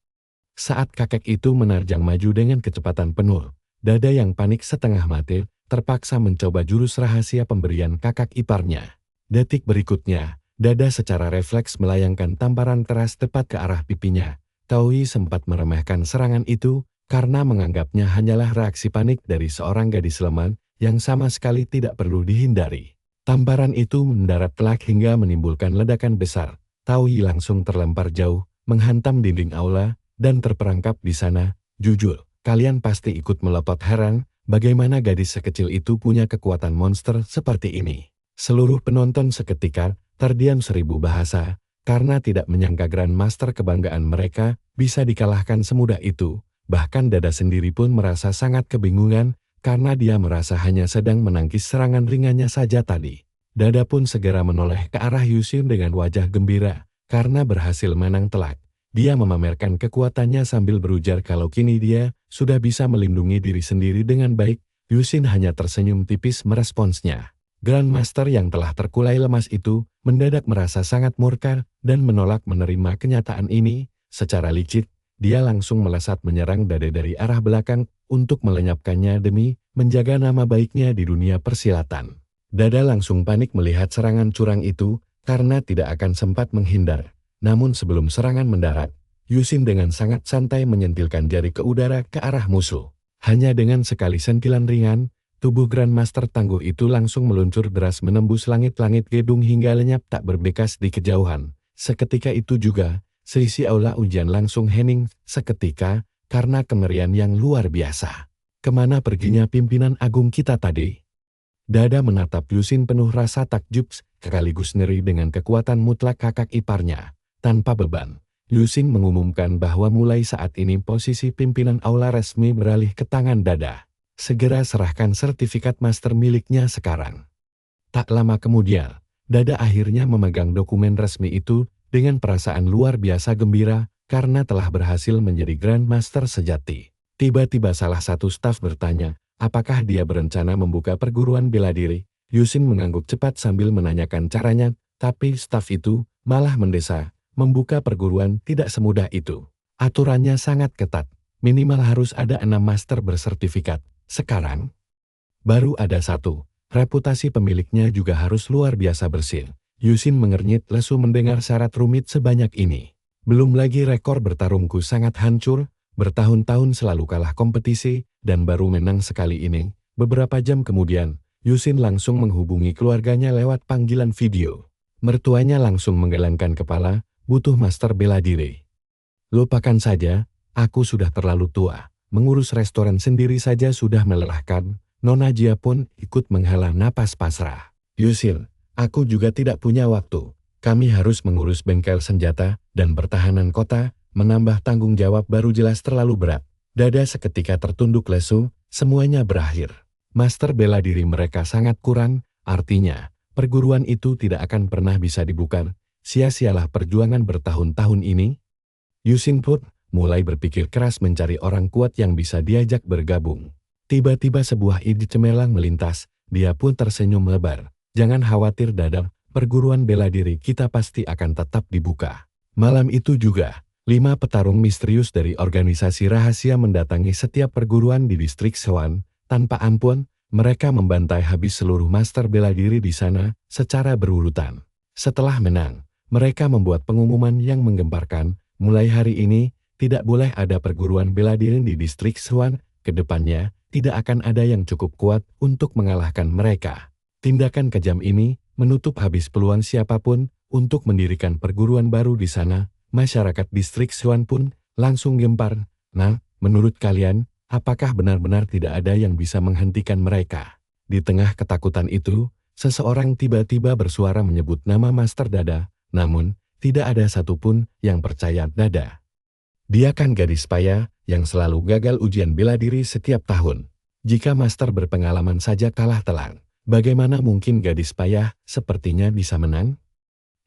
Speaker 1: Saat kakek itu menerjang maju dengan kecepatan penuh, Dada yang panik setengah mati terpaksa mencoba jurus rahasia pemberian kakak iparnya. Detik berikutnya, Dada secara refleks melayangkan tamparan keras tepat ke arah pipinya. Taoyi sempat meremehkan serangan itu karena menganggapnya hanyalah reaksi panik dari seorang gadis lemah yang sama sekali tidak perlu dihindari. Tamparan itu mendarat telak hingga menimbulkan ledakan besar. Taoyi langsung terlempar jauh, menghantam dinding aula, dan terperangkap di sana. Jujur, kalian pasti ikut melotot heran bagaimana gadis sekecil itu punya kekuatan monster seperti ini. Seluruh penonton seketika terdiam seribu bahasa karena tidak menyangka Grandmaster kebanggaan mereka bisa dikalahkan semudah itu. Bahkan Dada sendiri pun merasa sangat kebingungan karena dia merasa hanya sedang menangkis serangan ringannya saja tadi. Dada pun segera menoleh ke arah Yusin dengan wajah gembira karena berhasil menang telak. Dia memamerkan kekuatannya sambil berujar kalau kini dia sudah bisa melindungi diri sendiri dengan baik. Yusin hanya tersenyum tipis meresponsnya. Grandmaster yang telah terkulai lemas itu mendadak merasa sangat murka dan menolak menerima kenyataan ini. Secara licik, dia langsung melesat menyerang Dada dari arah belakang untuk melenyapkannya demi menjaga nama baiknya di dunia persilatan. Dada langsung panik melihat serangan curang itu karena tidak akan sempat menghindar. Namun sebelum serangan mendarat, Yusin dengan sangat santai menyentilkan jari ke udara ke arah musuh. Hanya dengan sekali sentilan ringan, tubuh Grandmaster tangguh itu langsung meluncur deras menembus langit-langit gedung hingga lenyap tak berbekas di kejauhan. Seketika itu juga, seisi aula ujian langsung hening seketika karena kemerian yang luar biasa. Kemana perginya pimpinan agung kita tadi? Dada menatap Yusin penuh rasa takjub sekaligus ngeri dengan kekuatan mutlak kakak iparnya. Tanpa beban, Yusin mengumumkan bahwa mulai saat ini posisi pimpinan aula resmi beralih ke tangan Dada. Segera serahkan sertifikat master miliknya sekarang. Tak lama kemudian, Dada akhirnya memegang dokumen resmi itu dengan perasaan luar biasa gembira karena telah berhasil menjadi Grandmaster sejati. Tiba-tiba salah satu staf bertanya, apakah dia berencana membuka perguruan bela diri? Yusin mengangguk cepat sambil menanyakan caranya, tapi staf itu malah mendesah. Membuka perguruan tidak semudah itu. Aturannya sangat ketat. Minimal harus ada 6 master bersertifikat. Sekarang, baru ada 1. Reputasi pemiliknya juga harus luar biasa bersih. Yusin mengernyit lesu mendengar syarat rumit sebanyak ini. Belum lagi rekor bertarungku sangat hancur, bertahun-tahun selalu kalah kompetisi, dan baru menang sekali ini. Beberapa jam kemudian, Yusin langsung menghubungi keluarganya lewat panggilan video. Mertuanya langsung menggelengkan kepala, butuh master bela diri. Lupakan saja, aku sudah terlalu tua. Mengurus restoran sendiri saja sudah melelahkan, Nona Jia pun ikut menghela napas pasrah. Yusin, aku juga tidak punya waktu. Kami harus mengurus bengkel senjata dan pertahanan kota, menambah tanggung jawab baru jelas terlalu berat. Dada seketika tertunduk lesu, semuanya berakhir. Master bela diri mereka sangat kurang, artinya, perguruan itu tidak akan pernah bisa dibuka. Sia-sialah perjuangan bertahun-tahun ini. Yusin pun mulai berpikir keras mencari orang kuat yang bisa diajak bergabung. Tiba-tiba sebuah ide cemerlang melintas, dia pun tersenyum lebar. Jangan khawatir Dada, perguruan bela diri kita pasti akan tetap dibuka. Malam itu juga, 5 petarung misterius dari organisasi rahasia mendatangi setiap perguruan di distrik Sewan. Tanpa ampun, mereka membantai habis seluruh master bela diri di sana secara berurutan. Setelah menang, mereka membuat pengumuman yang menggemparkan, mulai hari ini, tidak boleh ada perguruan bela diri di distrik Sewan, kedepannya tidak akan ada yang cukup kuat untuk mengalahkan mereka. Tindakan kejam ini menutup habis peluang siapapun untuk mendirikan perguruan baru di sana. Masyarakat distrik Sewan pun langsung gempar. Nah, menurut kalian, apakah benar-benar tidak ada yang bisa menghentikan mereka? Di tengah ketakutan itu, seseorang tiba-tiba bersuara menyebut nama Master Dada, namun tidak ada satupun yang percaya Dada. Dia kan gadis payah yang selalu gagal ujian bela diri setiap tahun. Jika master berpengalaman saja kalah telak, bagaimana mungkin gadis payah sepertinya bisa menang?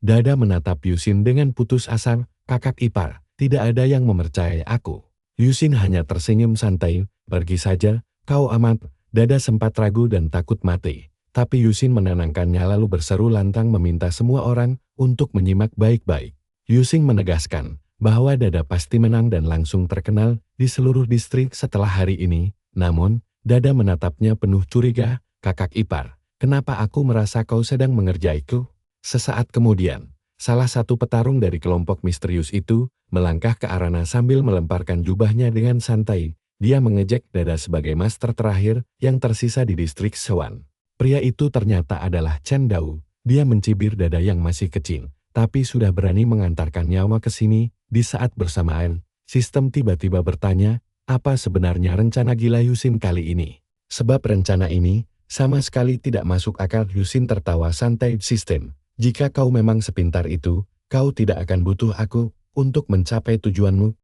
Speaker 1: Dada menatap Yusin dengan putus asa, kakak ipar, tidak ada yang mempercayai aku. Yusin hanya tersenyum santai, pergi saja, kau amat. Dada sempat ragu dan takut mati. Tapi Yusin menenangkannya lalu berseru lantang meminta semua orang untuk menyimak baik-baik. Yusin menegaskan bahwa Dada pasti menang dan langsung terkenal di seluruh distrik setelah hari ini. Namun, Dada menatapnya penuh curiga, kakak ipar, kenapa aku merasa kau sedang mengerjaiku? Sesaat kemudian, salah satu petarung dari kelompok misterius itu melangkah ke arana sambil melemparkan jubahnya dengan santai. Dia mengejek Dada sebagai master terakhir yang tersisa di distrik Sewan. Pria itu ternyata adalah Chen Dao. Dia mencibir Dada yang masih kecil, tapi sudah berani mengantarkan nyawa ke sini. Di saat bersamaan, sistem tiba-tiba bertanya, apa sebenarnya rencana gila Yusin kali ini? Sebab rencana ini sama sekali tidak masuk akal. Yusin tertawa santai. Sistem, jika kau memang sepintar itu, kau tidak akan butuh aku untuk mencapai tujuanmu.